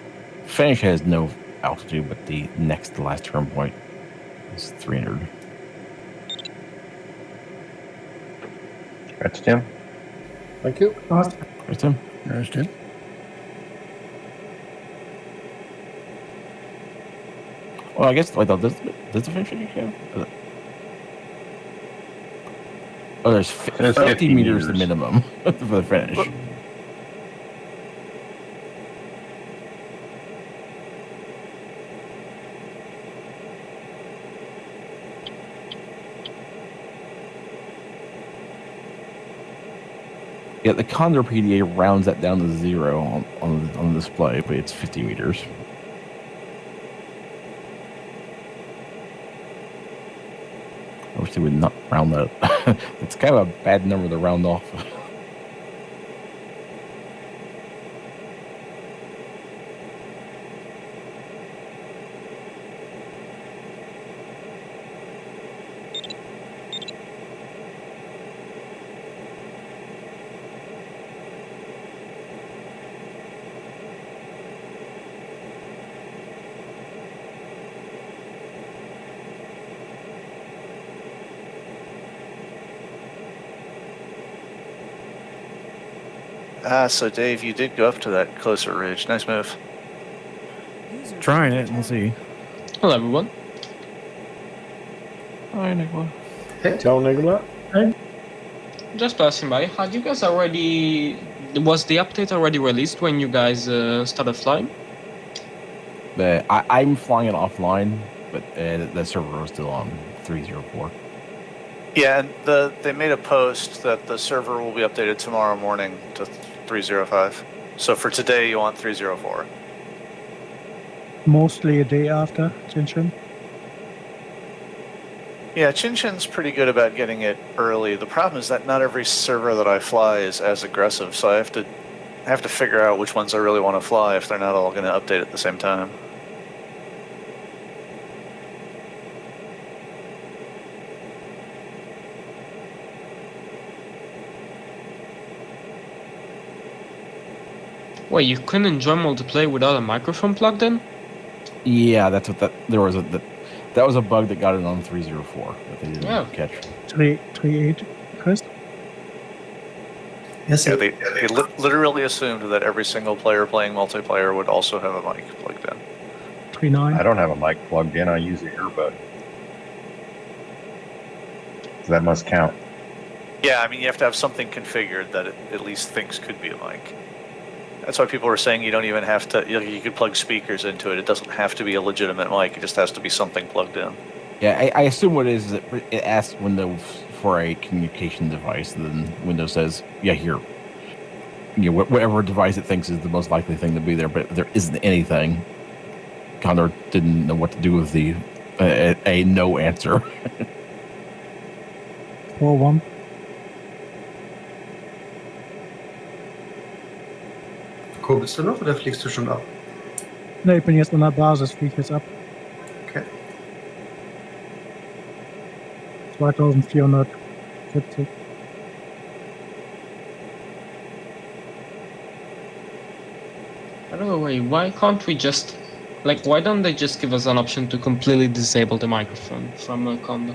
finish has no altitude, but the next to last turn point is 300. That's Tim. Thank you. There's Tim. There's Tim. Well, I guess, does the finish have? Oh, there's 50 meters the minimum for the finish. Yeah, the Condor PDA rounds that down to 0 on the display, but it's 50 meters. I wish they would not round that. It's kind of a bad number to round off. So Dave, you did go up to that closer ridge. Nice move. Trying it. We'll see. Hello, everyone. Hi, Nicola. Ciao, Nicola. Just passing by. Had you guys already... Was the update already released when you guys started flying? I'm flying it offline, but the server is still on 304. Yeah, and they made a post that the server will be updated tomorrow morning to 305. So for today, you want 304. Mostly a day after Tchin Tchin. Yeah, Tchin Tchin's pretty good about getting it early. The problem is that not every server that I fly is as aggressive, so I have to figure out which ones I really want to fly if they're not all going to update at the same time. Wait, you couldn't enjoy multiplayer without a microphone plugged in? Yeah, that's what that was a bug that got it on 304 that they didn't catch. 338, Chris? Yes, Yeah, they literally assumed that every single player playing multiplayer would also have a mic plugged in. 39. I don't have a mic plugged in. I use the earbud. So that must count. Yeah, I mean, you have to have something configured that it at least thinks could be a mic. That's why people were saying you don't even have to, you could plug speakers into it. It doesn't have to be a legitimate mic. It just has to be something plugged in. Yeah, I assume what it is that it asks Windows for a communication device, and then Windows says, yeah, here. You know, whatever device it thinks is the most likely thing to be there, but if there isn't anything, Condor didn't know what to do with the a no answer. 4-1. Kurbelst du noch oder fliegst du schon ab? Ne, ich bin jetzt an der Basis, fliege jetzt ab. Okay. 2470. By the way, why can't we just... Like, why don't they just give us an option to completely disable the microphone from Condor?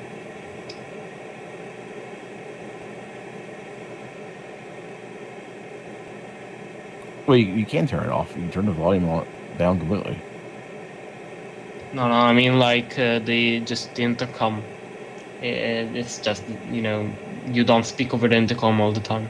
Well, you can turn it off. You can turn the volume down completely. No, I mean like the intercom. It's just, you know, you don't speak over the intercom all the time.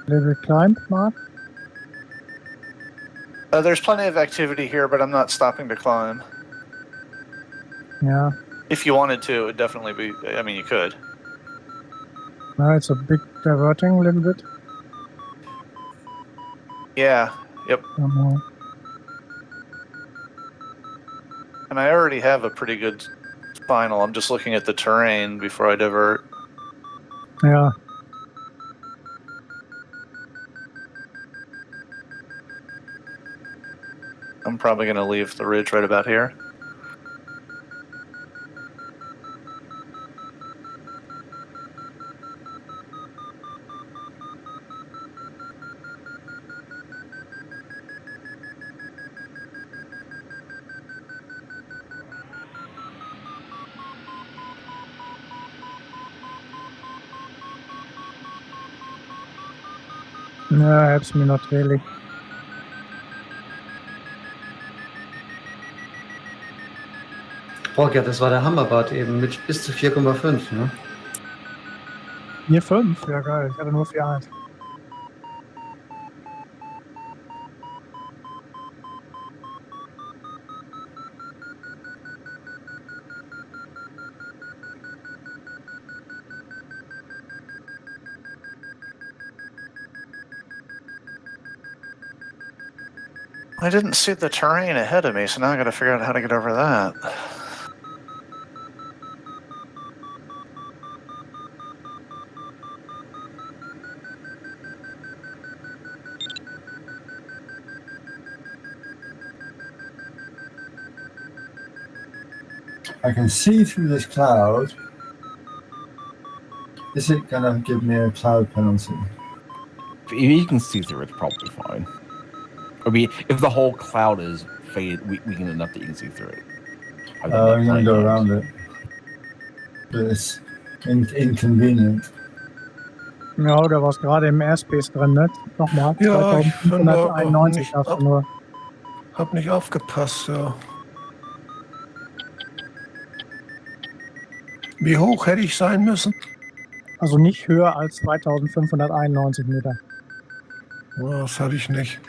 Little climb, Mark? There's plenty of activity here, but I'm not stopping to climb. Yeah. If you wanted to, it would definitely be, I mean, you could. No, it's a bit diverting a little bit. Yeah, yep. And I already have a pretty good final. I'm just looking at the terrain before I divert. Yeah. I'm probably going to leave the ridge right about here. No, helps me not really. Boah, ja, das war der Hammerbad eben mit bis zu 4,5, ne? 4,5? Ja, geil. Ich hatte nur 4,1. I didn't see the terrain ahead of me, so now I got to figure out how to get over that. I can see through this cloud. Is it going to give me a cloud penalty? If you can see through, it's probably fine. I mean, if the whole cloud is faded, we can enough that you can see through it. I'm going to go around it. But it's inconvenient. Ja, da war es gerade im Airspace drin, ne? Nochmal. Ja, ich 2591 hast du nur. Hab nicht aufgepasst, ja. Wie hoch hätte ich sein müssen? Also nicht höher als 2591 Meter. Oh, das hatte ich nicht.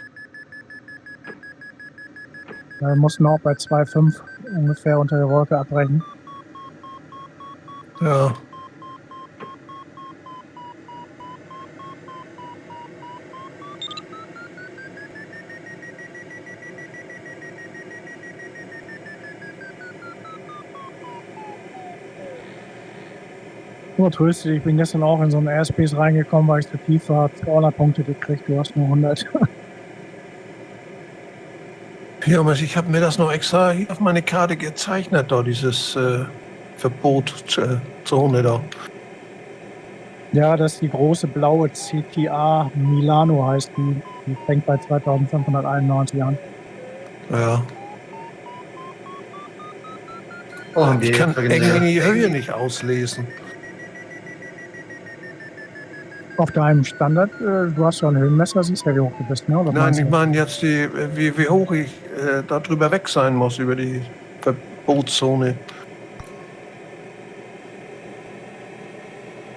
Da mussten wir auch bei 2,5 ungefähr unter der Wolke abbrechen. Ja. Nur tröste dich, ich bin gestern auch in so einen Airspace reingekommen, weil ich zu tief war, 200 Punkte gekriegt, du hast nur 100. Ja, ich habe mir das noch extra hier auf meine Karte gezeichnet, da dieses Verbotzone da. Ja, das ist die große blaue CTA Milano heißt die. Die fängt bei 2591 an. Ja. Oh, ich kann irgendwie die Höhe nicht auslesen. Auf deinem Standard, du hast ja ein Höhenmesser, siehst ja, wie hoch du bist, ne? Oder Nein, ich meine jetzt, wie hoch ich da drüber weg sein muss, über die Verbotszone.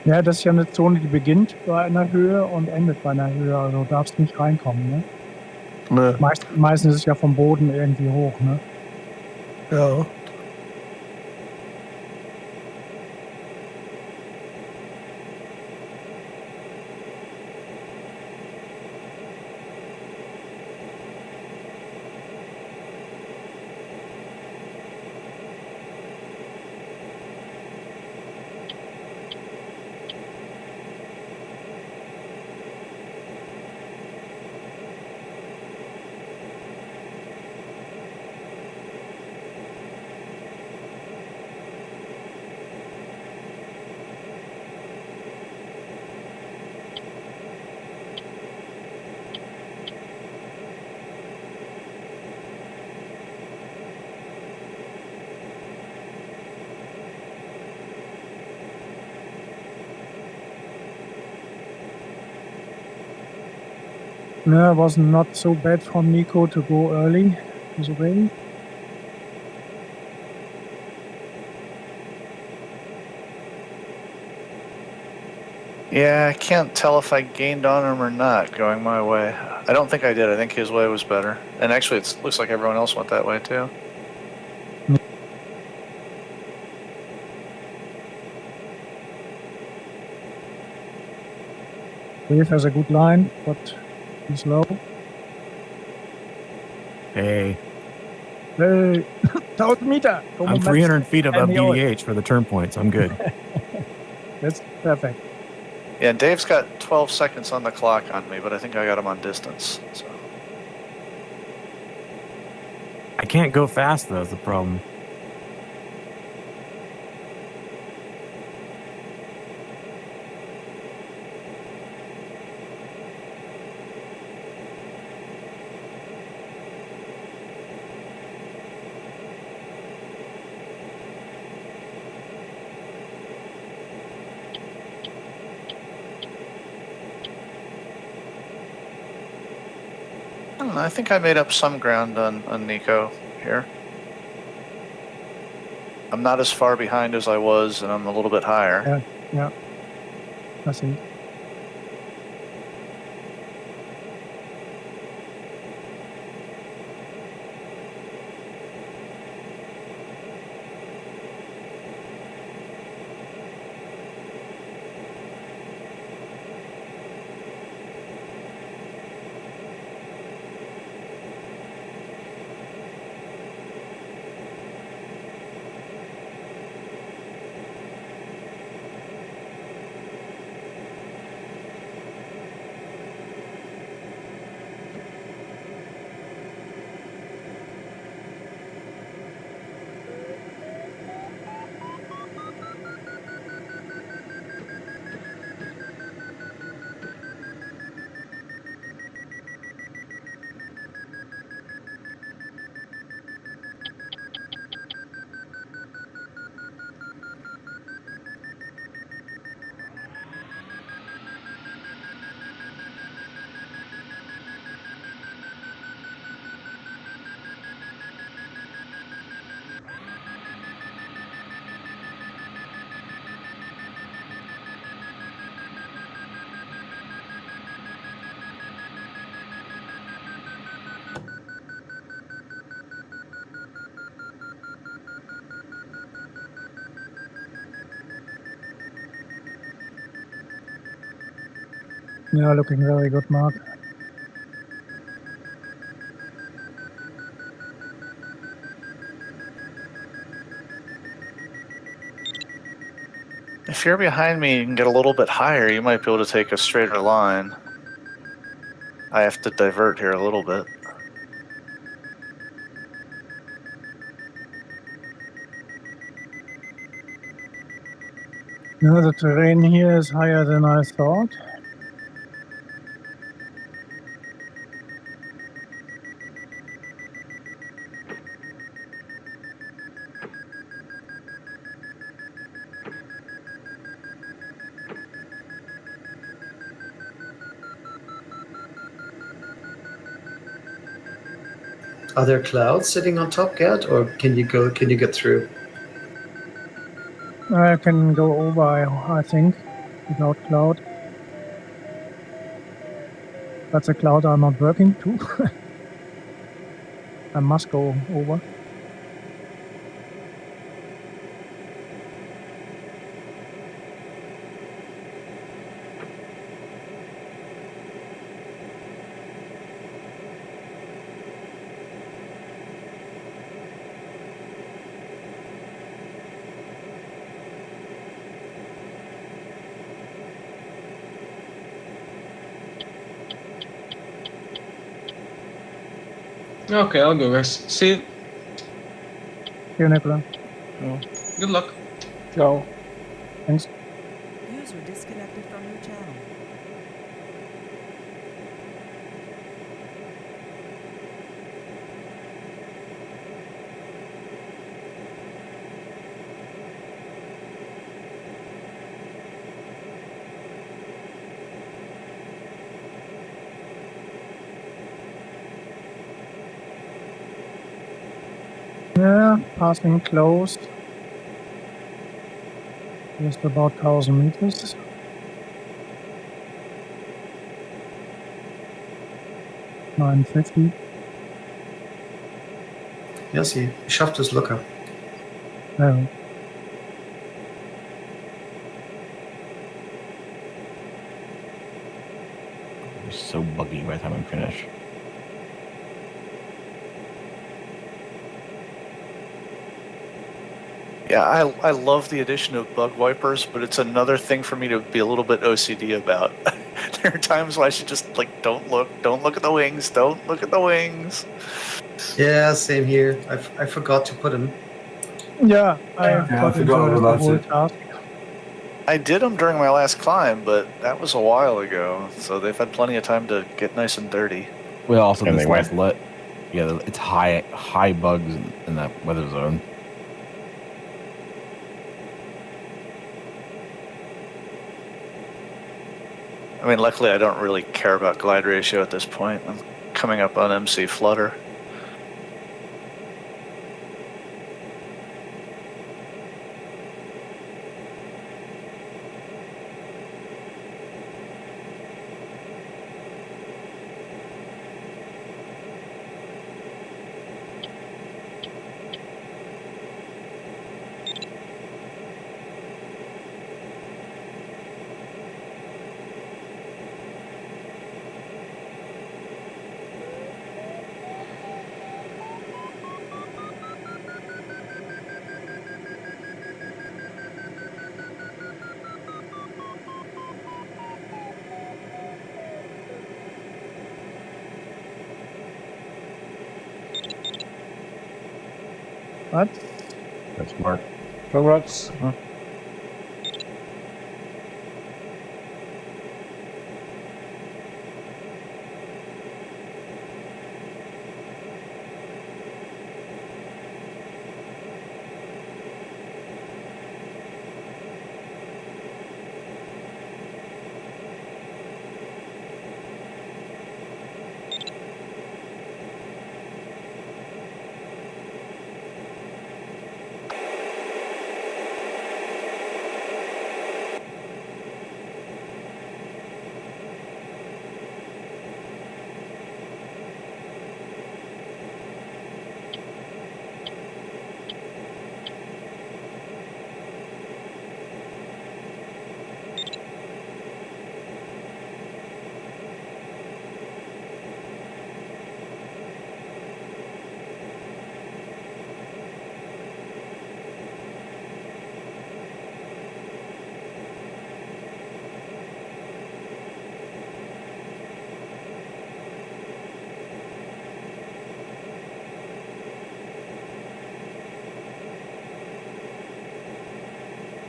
Ja, das ist ja eine Zone, die beginnt bei einer Höhe und endet bei einer Höhe, also du darfst nicht reinkommen, ne? Ne. Meistens ist es ja vom Boden irgendwie hoch, ne? Ja. No, it was not so bad from Nico to go early. Was it ready? Yeah, I can't tell if I gained on him or not going my way. I don't think I did. I think his way was better. And actually, it looks like everyone else went that way too. Dave has a good line, but he's low. Hey. Hey. 1,000 meter. I'm 300 feet above DDH for the turn points. I'm good. That's perfect. Yeah, and Dave's got 12 seconds on the clock on me, but I think I got him on distance. So. I can't go fast, though, is the problem. I think I made up some ground on Nico here. I'm not as far behind as I was, and I'm a little bit higher. Yeah. I see. Yeah, looking very good, Mark. If you're behind me, you can get a little bit higher. You might be able to take a straighter line. I have to divert here a little bit. No, the terrain here is higher than I thought. Are there clouds sitting on top, Gerd, or can you get through? I can go over, I think, without cloud. That's a cloud I'm not working to. I must go over. Okay, I'll go, guys. See you. Here, Nicola. Good luck. Ciao. Thanks. User disconnected from your channel. Yeah, passing close. Just about 1,000 meters. $950. Ja, sie schafft es locker. Ja. It's so buggy by the time I'm finished. Yeah, I love the addition of bug wipers, but it's another thing for me to be a little bit OCD about. There are times when I should just like don't look at the wings, don't look at the wings. Yeah, same here. I forgot to put them. Yeah, I Yeah, I got forgot all into the about whole it. task. I did them during my last climb, but that was a while ago, so they've had plenty of time to get nice and dirty. Well, also And this they last went. yeah, it's high bugs in that weather zone. I mean, luckily I don't really care about glide ratio at this point. I'm coming up on MC flutter. What? That's Mark. Congrats.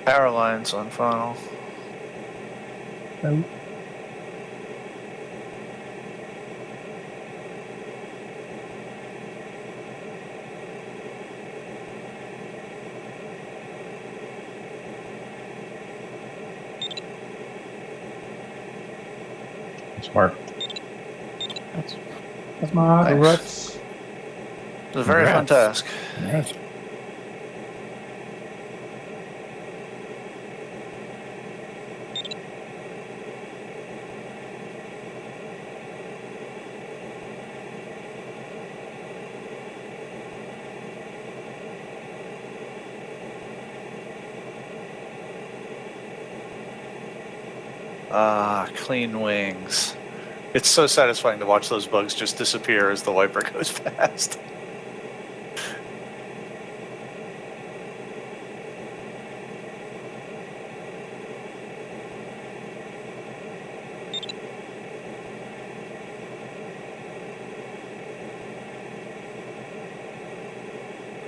Power lines on funnel. No. That's Mark. That's my Congrats. It's a very fun task. Congrats. Ah, clean wings. It's so satisfying to watch those bugs just disappear as the wiper goes past.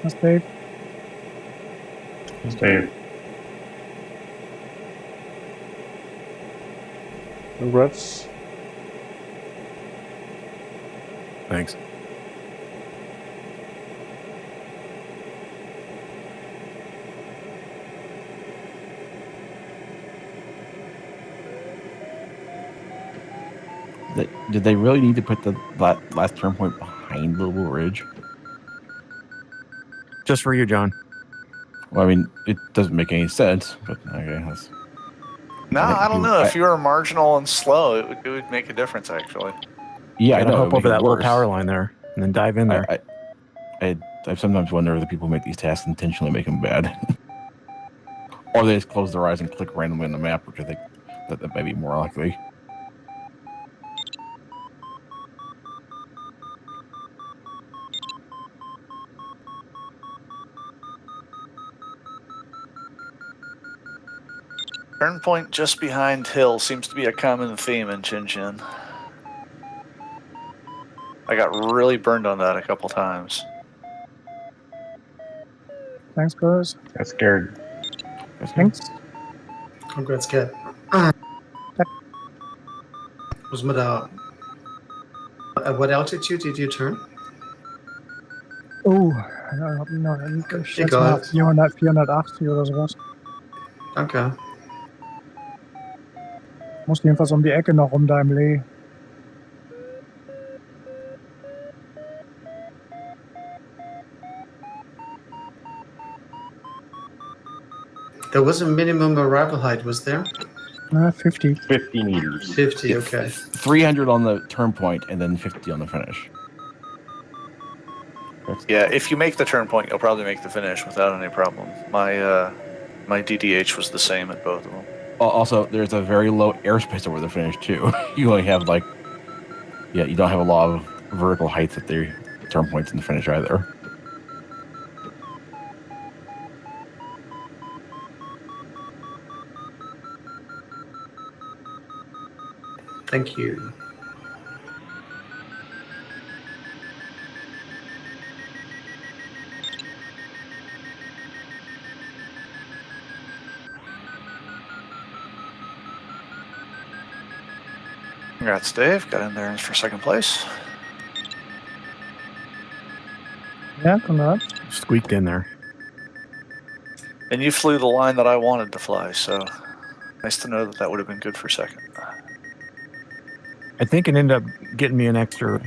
That's Dave. That's Dave. Congrats. Thanks. Did they really need to put the last turn point behind the little ridge? Just for you, John. Well, I mean, it doesn't make any sense, but okay. No, I don't know. If you were marginal and slow, it would make a difference, actually. Yeah, You I gotta know. hop over that little power line there and then dive in there. I sometimes wonder if the people who make these tasks intentionally make them bad, or they just close their eyes and click randomly on the map, which I think that may be more likely. Turn point just behind hill seems to be a common theme in Tchin Tchin. I got really burned on that a couple times. Thanks, guys. That's scared. Thanks. Congrats, Cat. Was mit der. At what altitude did you turn? Oh, no, ich schätze mal 480 oder sowas. Danke. Muss jedenfalls um die Ecke noch rum da im Lee. There was a minimum arrival height, was there? 50. 50 meters. 50, okay. 300 on the turn point and then 50 on the finish. Yeah, if you make the turn point, you'll probably make the finish without any problem. My DDH was the same at both of them. Also, there's a very low airspace over the finish too. You only have you don't have a lot of vertical heights at the turn points in the finish either. Thank you. Congrats, Dave. Got in there for second place. Yeah, congrats. Squeaked in there. And you flew the line that I wanted to fly, so nice to know that that would have been good for second. I think it ended up getting me an extra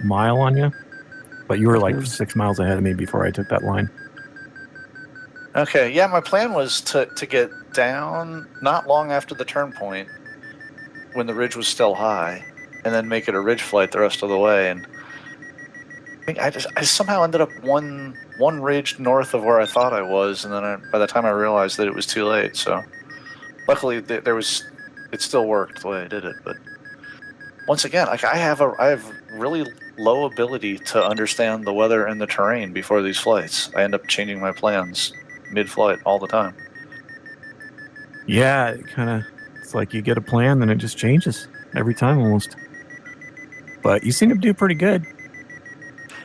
mile on you, but you were 6 miles ahead of me before I took that line. Okay, yeah, my plan was to get down not long after the turn point when the ridge was still high, and then make it a ridge flight the rest of the way. And I somehow ended up one ridge north of where I thought I was, and then by the time I realized that it was too late. So luckily it still worked the way I did it. But once again, I have really low ability to understand the weather and the terrain before these flights. I end up changing my plans mid-flight all the time. Yeah, it's like you get a plan, then it just changes every time almost. But you seem to do pretty good.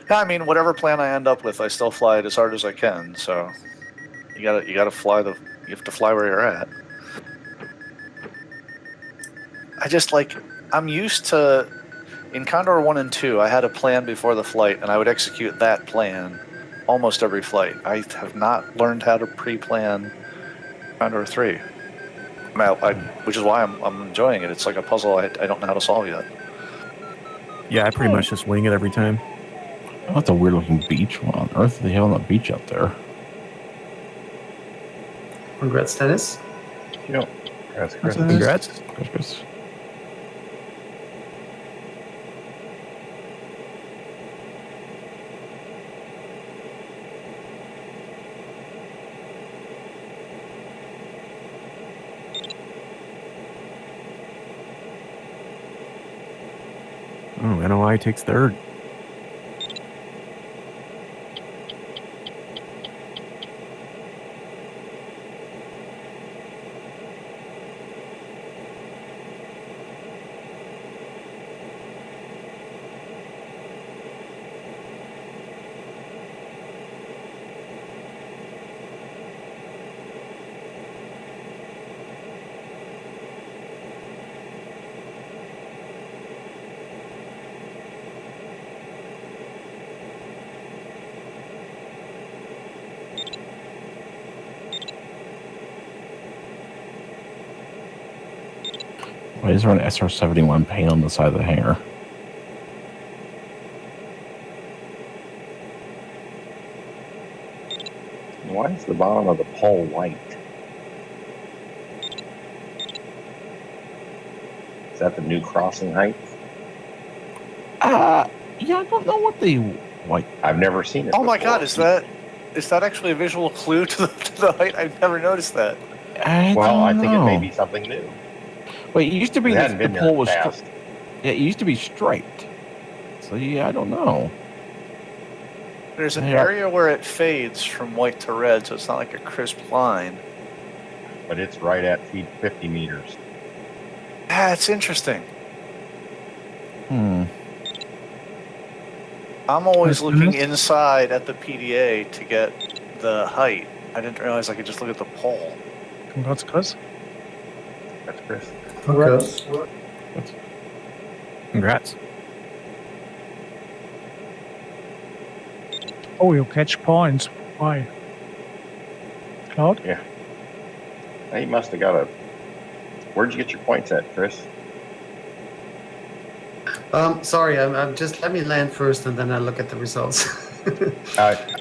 Yeah, I mean, whatever plan I end up with, I still fly it as hard as I can. So you gotta fly you have to fly where you're at. I'm used to, in Condor 1 and 2, I had a plan before the flight, and I would execute that plan almost every flight. I have not learned how to pre-plan Condor 3, which is why I'm enjoying it. It's like a puzzle I don't know how to solve yet. Yeah, I pretty much just wing it every time. Oh, that's a weird looking beach. What on earth do they have on that beach out there? Congrats, Dennis. Yep. Congrats. Congrats. Oh, NOI takes third. Why is there an SR-71 paint on the side of the hangar? Why is the bottom of the pole white? Is that the new crossing height? Yeah, I don't know what the white. I've never seen it. Oh my before. God, is that actually a visual clue to the height? I've never noticed that. I think it may be something new. Wait, it used to be It hadn't the been pole there was fast. yeah, it used to be striped. So yeah, I don't know. There's an Yeah. area where it fades from white to red, so it's not like a crisp line. but it's right at feet 50 meters. That's interesting. Hmm. I'm always Chris, looking Dennis? inside at the PDA to get the height. I didn't realize I could just look at the pole. Congrats, Chris. That's Chris. Congrats. Congrats. Oh, you catch points. Why? Cloud? Yeah. Now you must have got a. Where'd you get your points at, Chris? Sorry, I'm just let me land first and then I look at the results.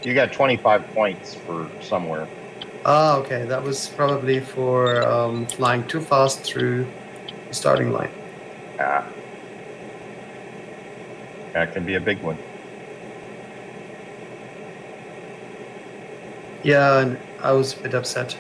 You got 25 points for somewhere. Ah, okay. That was probably for flying too fast through the starting line. Ah. That can be a big one. Yeah, and I was a bit upset.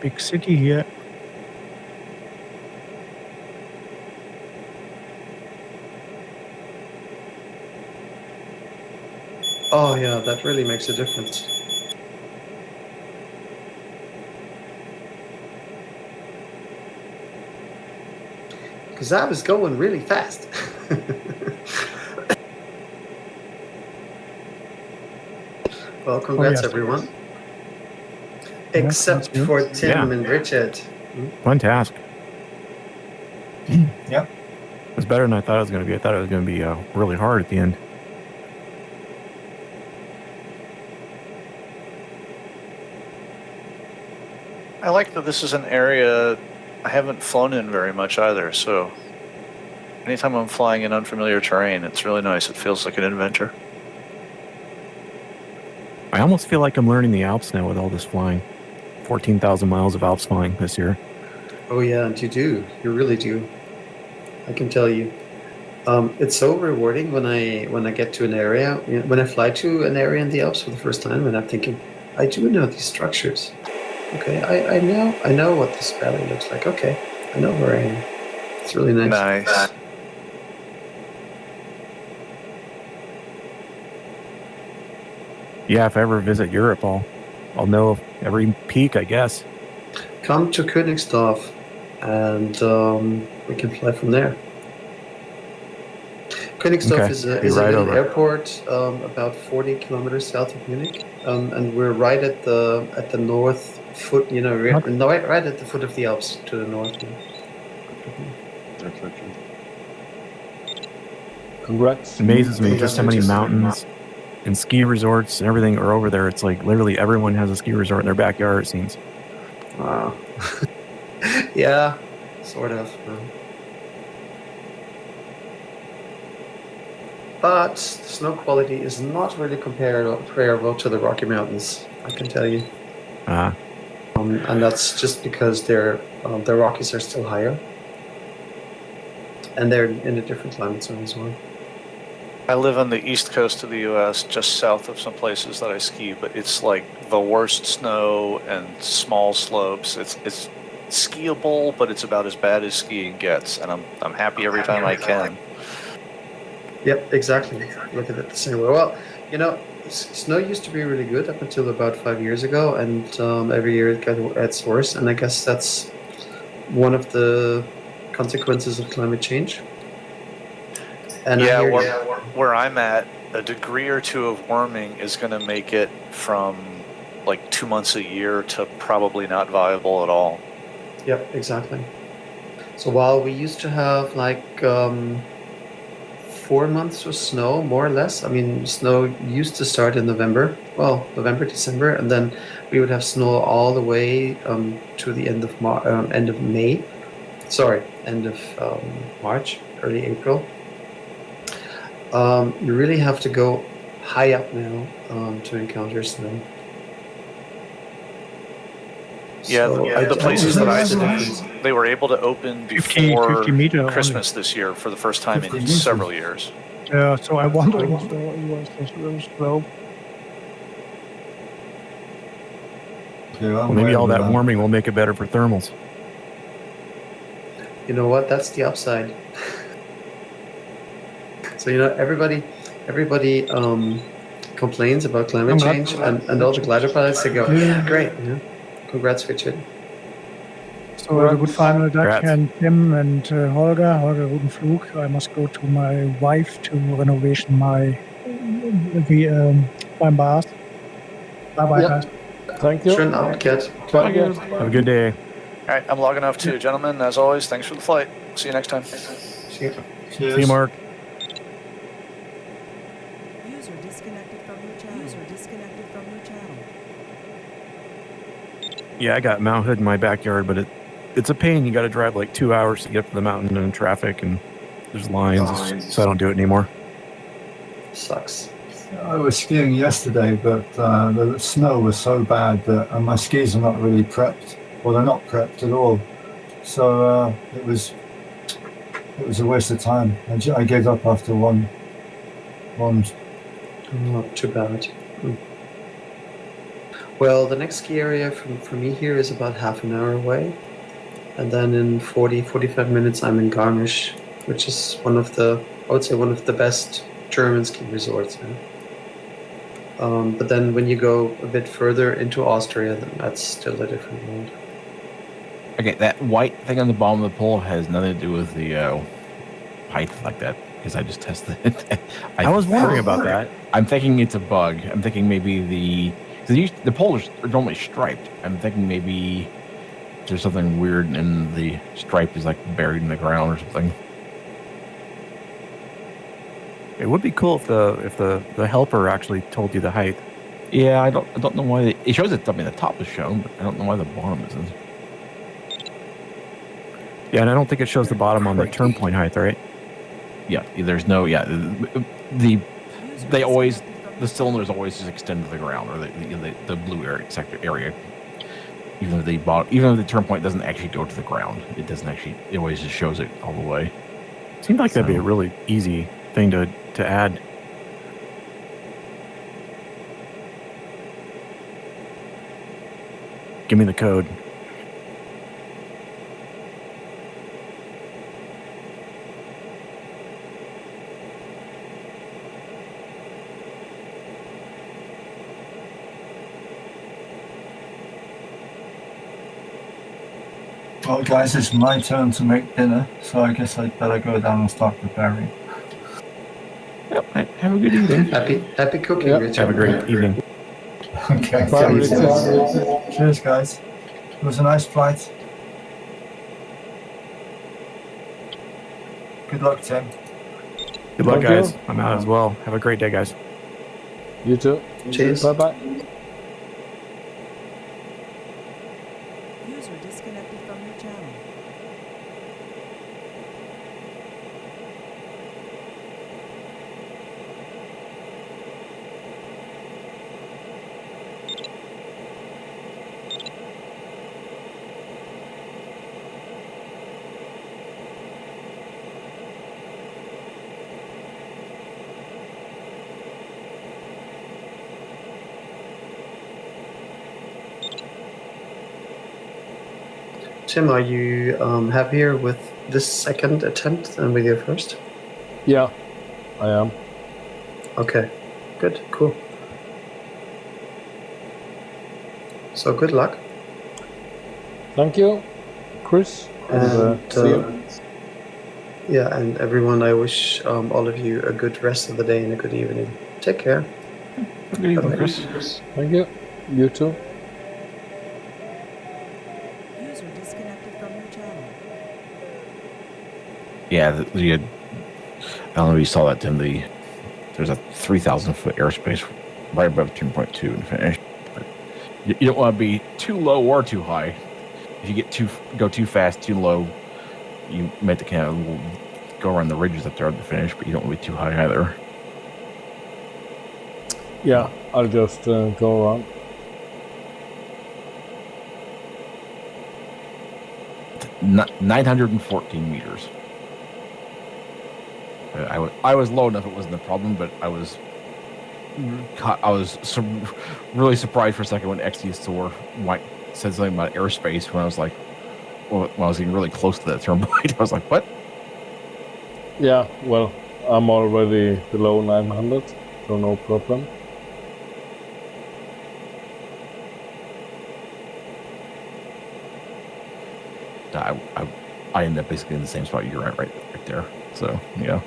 Big city here. Oh yeah, that really makes a difference. Because I was going really fast. Well, congrats yes. everyone. Yeah, Except thank you. for Tim Yeah. and Richard. Fun task. Yep. It was better than I thought it was going to be. I thought it was going to be really hard at the end. I like that this is an area I haven't flown in very much either, so anytime I'm flying in unfamiliar terrain, it's really nice. It feels like an adventure. I almost feel like I'm learning the Alps now with all this flying. 14,000 miles of Alps flying this year. Oh yeah, and you do. You really do. I can tell you. It's so rewarding when I get to an area, when I fly to an area in the Alps for the first time, and I'm thinking, I do know these structures. Okay, I know what this valley looks like. Okay, I know where I am. It's really nice. Nice. Yeah, if I ever visit Europe, I'll know every peak, I guess. Come to Königsdorf, and we can fly from there. Königsdorf Okay, is be a right little over. airport about 40 kilometers south of Munich, and we're right at the north foot. You know, right at the foot of the Alps to the north. Congrats. It amazes me just how many Just- mountains and ski resorts and everything are over there. It's like literally everyone has a ski resort in their backyard, it seems. Wow. Yeah, sort of. But snow quality is not really comparable to the Rocky Mountains, I can tell you. And that's just because the Rockies are still higher. And they're in a different climate zone as well. I live on the east coast of the U.S., just south of some places that I ski, but it's like the worst snow and small slopes. It's skiable, but it's about as bad as skiing gets, and I'm happy every time I can. Yep, exactly. Look at it the same way. Well, you know, snow used to be really good up until about 5 years ago, and every year it gets worse. And I guess that's one of the consequences of climate change. And Yeah, I hear where I'm at, a degree or two of warming is going to make it from like 2 months a year to probably not viable at all. Yep, exactly. So while we used to have like 4 months of snow, more or less. I mean, snow used to start in November, November, December, and then we would have snow all the way to the end of May. Sorry, end of March, early April. You really have to go high up now to encounter snow. Yeah, So the places that I noticed the stayed, difference. they were able to open 50 before meter only. Christmas this year for the first time 50 in meters. several years. Yeah, so I wonder was so slow. Well, maybe all that warming will make it better for thermals. You know what? That's the upside. So everybody complains about climate change, and all the glider pilots, they go, yeah, great, congrats, Richard. So a good final, Doug and Tim and Holger. Holger, guten Flug. I must go to my wife to renovation my bars. Bye-bye, guys. Thank you. Schönen Abend, Kat. Bye, guys. Have a good day. All right, I'm logging off too, gentlemen. As always, thanks for the flight. See you next time. See you. See you, Mark. User disconnected from your channel. User disconnected from your channel. Yeah, I got Mount Hood in my backyard, but it's a pain. You got to drive like 2 hours to get up to the mountain and traffic, and there's lines, so I don't do it anymore. Sucks. I was skiing yesterday, but the snow was so bad that my skis are not really prepped. Well, they're not prepped at all. So it was a waste of time. I gave up after one. Not too bad. Well, the next ski area for me here is about half an hour away. And then in 45 minutes, I'm in Garmisch, which is one of the best German ski resorts. But then when you go a bit further into Austria, then that's still a different world. Okay, that white thing on the bottom of the pole has nothing to do with the height like that, because I just tested it. I was wondering about that. I'm thinking it's a bug. I'm thinking maybe the poles are normally striped. I'm thinking maybe there's something weird and the stripe is like buried in the ground or something. It would be cool if the helper actually told you the height. Yeah, I don't know why it shows it. I mean, the top is shown, but I don't know why the bottom isn't. Yeah, and I don't think it shows the bottom on the turn point height, right? Yeah, there's no. Yeah, the cylinders always just extend to the ground, or the blue sector area. Even if the turn point doesn't actually go to the ground, it doesn't actually. It always just shows it all the way. Seemed like that'd be a really easy thing to add. Give me the code. Well, guys, it's my turn to make dinner, so I guess I'd better go down and start preparing. Yep. Have a good evening. Happy cooking, Yep. Richard. Have a great evening. Okay. Cheers, guys. It was a nice flight. Good luck, Tim. Good luck, Thank guys. you. I'm out as well. Have a great day, guys. You too. Cheers. Bye-bye. User disconnected from your channel. Tim, are you happier with this second attempt than with your first? Yeah, I am. Okay, good, cool. So good luck. Thank you, Chris. And see you. yeah, and everyone, I wish all of you a good rest of the day and a good evening. Take care. Good evening, Bye-bye. Chris. Thank you. You too. User disconnected from your channel. Yeah, I don't know if you saw that, Tim. There's a 3,000 foot airspace right above 2.2 and finish. But you don't want to be too low or too high. If you go too fast, too low, you might kind of go around the ridges up there at the finish, but you don't want to be too high either. Yeah, I'll just go around. N- 914 meters. I was low enough; it wasn't a problem. But I was really surprised for a second when XT Store said something about airspace when I was like, well, when I was getting really close to that thermite. I was like, what? Yeah, well, I'm already below 900, so no problem. I ended up basically in the same spot you're at right there. So yeah.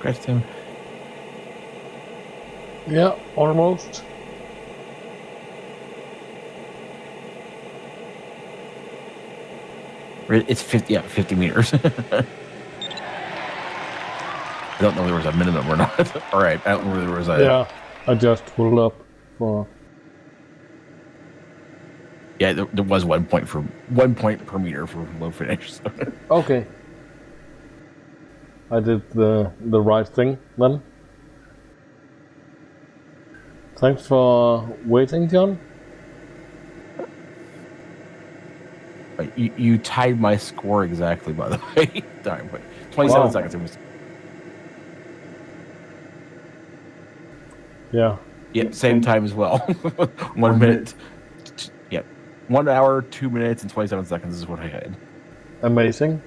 Congrats, Tim. Yeah, almost. It's 50 meters. I don't know if there was a minimum or not. All right, I don't know if there was a... Yeah, I just pulled up for... Yeah, there was 1 point per meter for low finish. So. Okay. I did the right thing then. Thanks for waiting, John. You tied my score exactly, by the way. Darn, but 27 seconds. It was... Yeah. Yep, same time as well. 1 minute. Yep. 1 hour, 2 minutes, and 27 seconds is what I had. Amazing.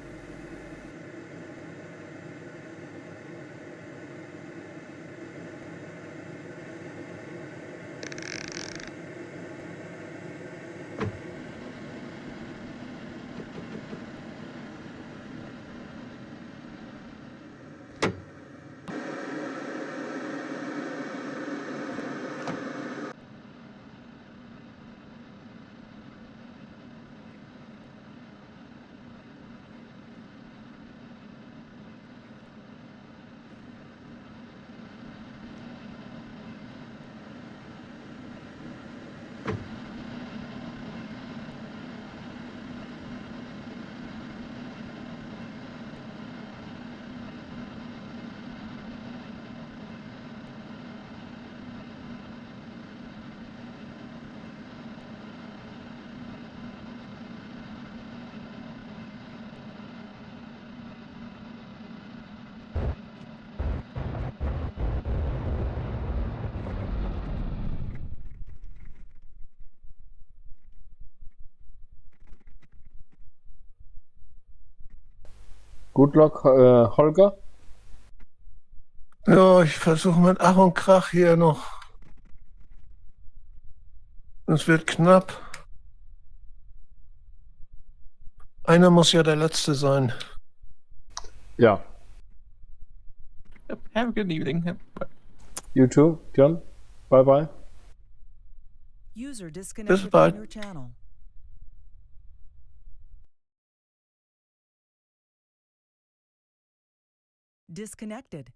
Good luck, Holger. Ja, ich versuche mit Ach und Krach hier noch. Es wird knapp. Einer muss ja der Letzte sein. Yeah. Have a good evening. You too, John. Bye-bye. User disconnected bald. from your channel. Disconnected.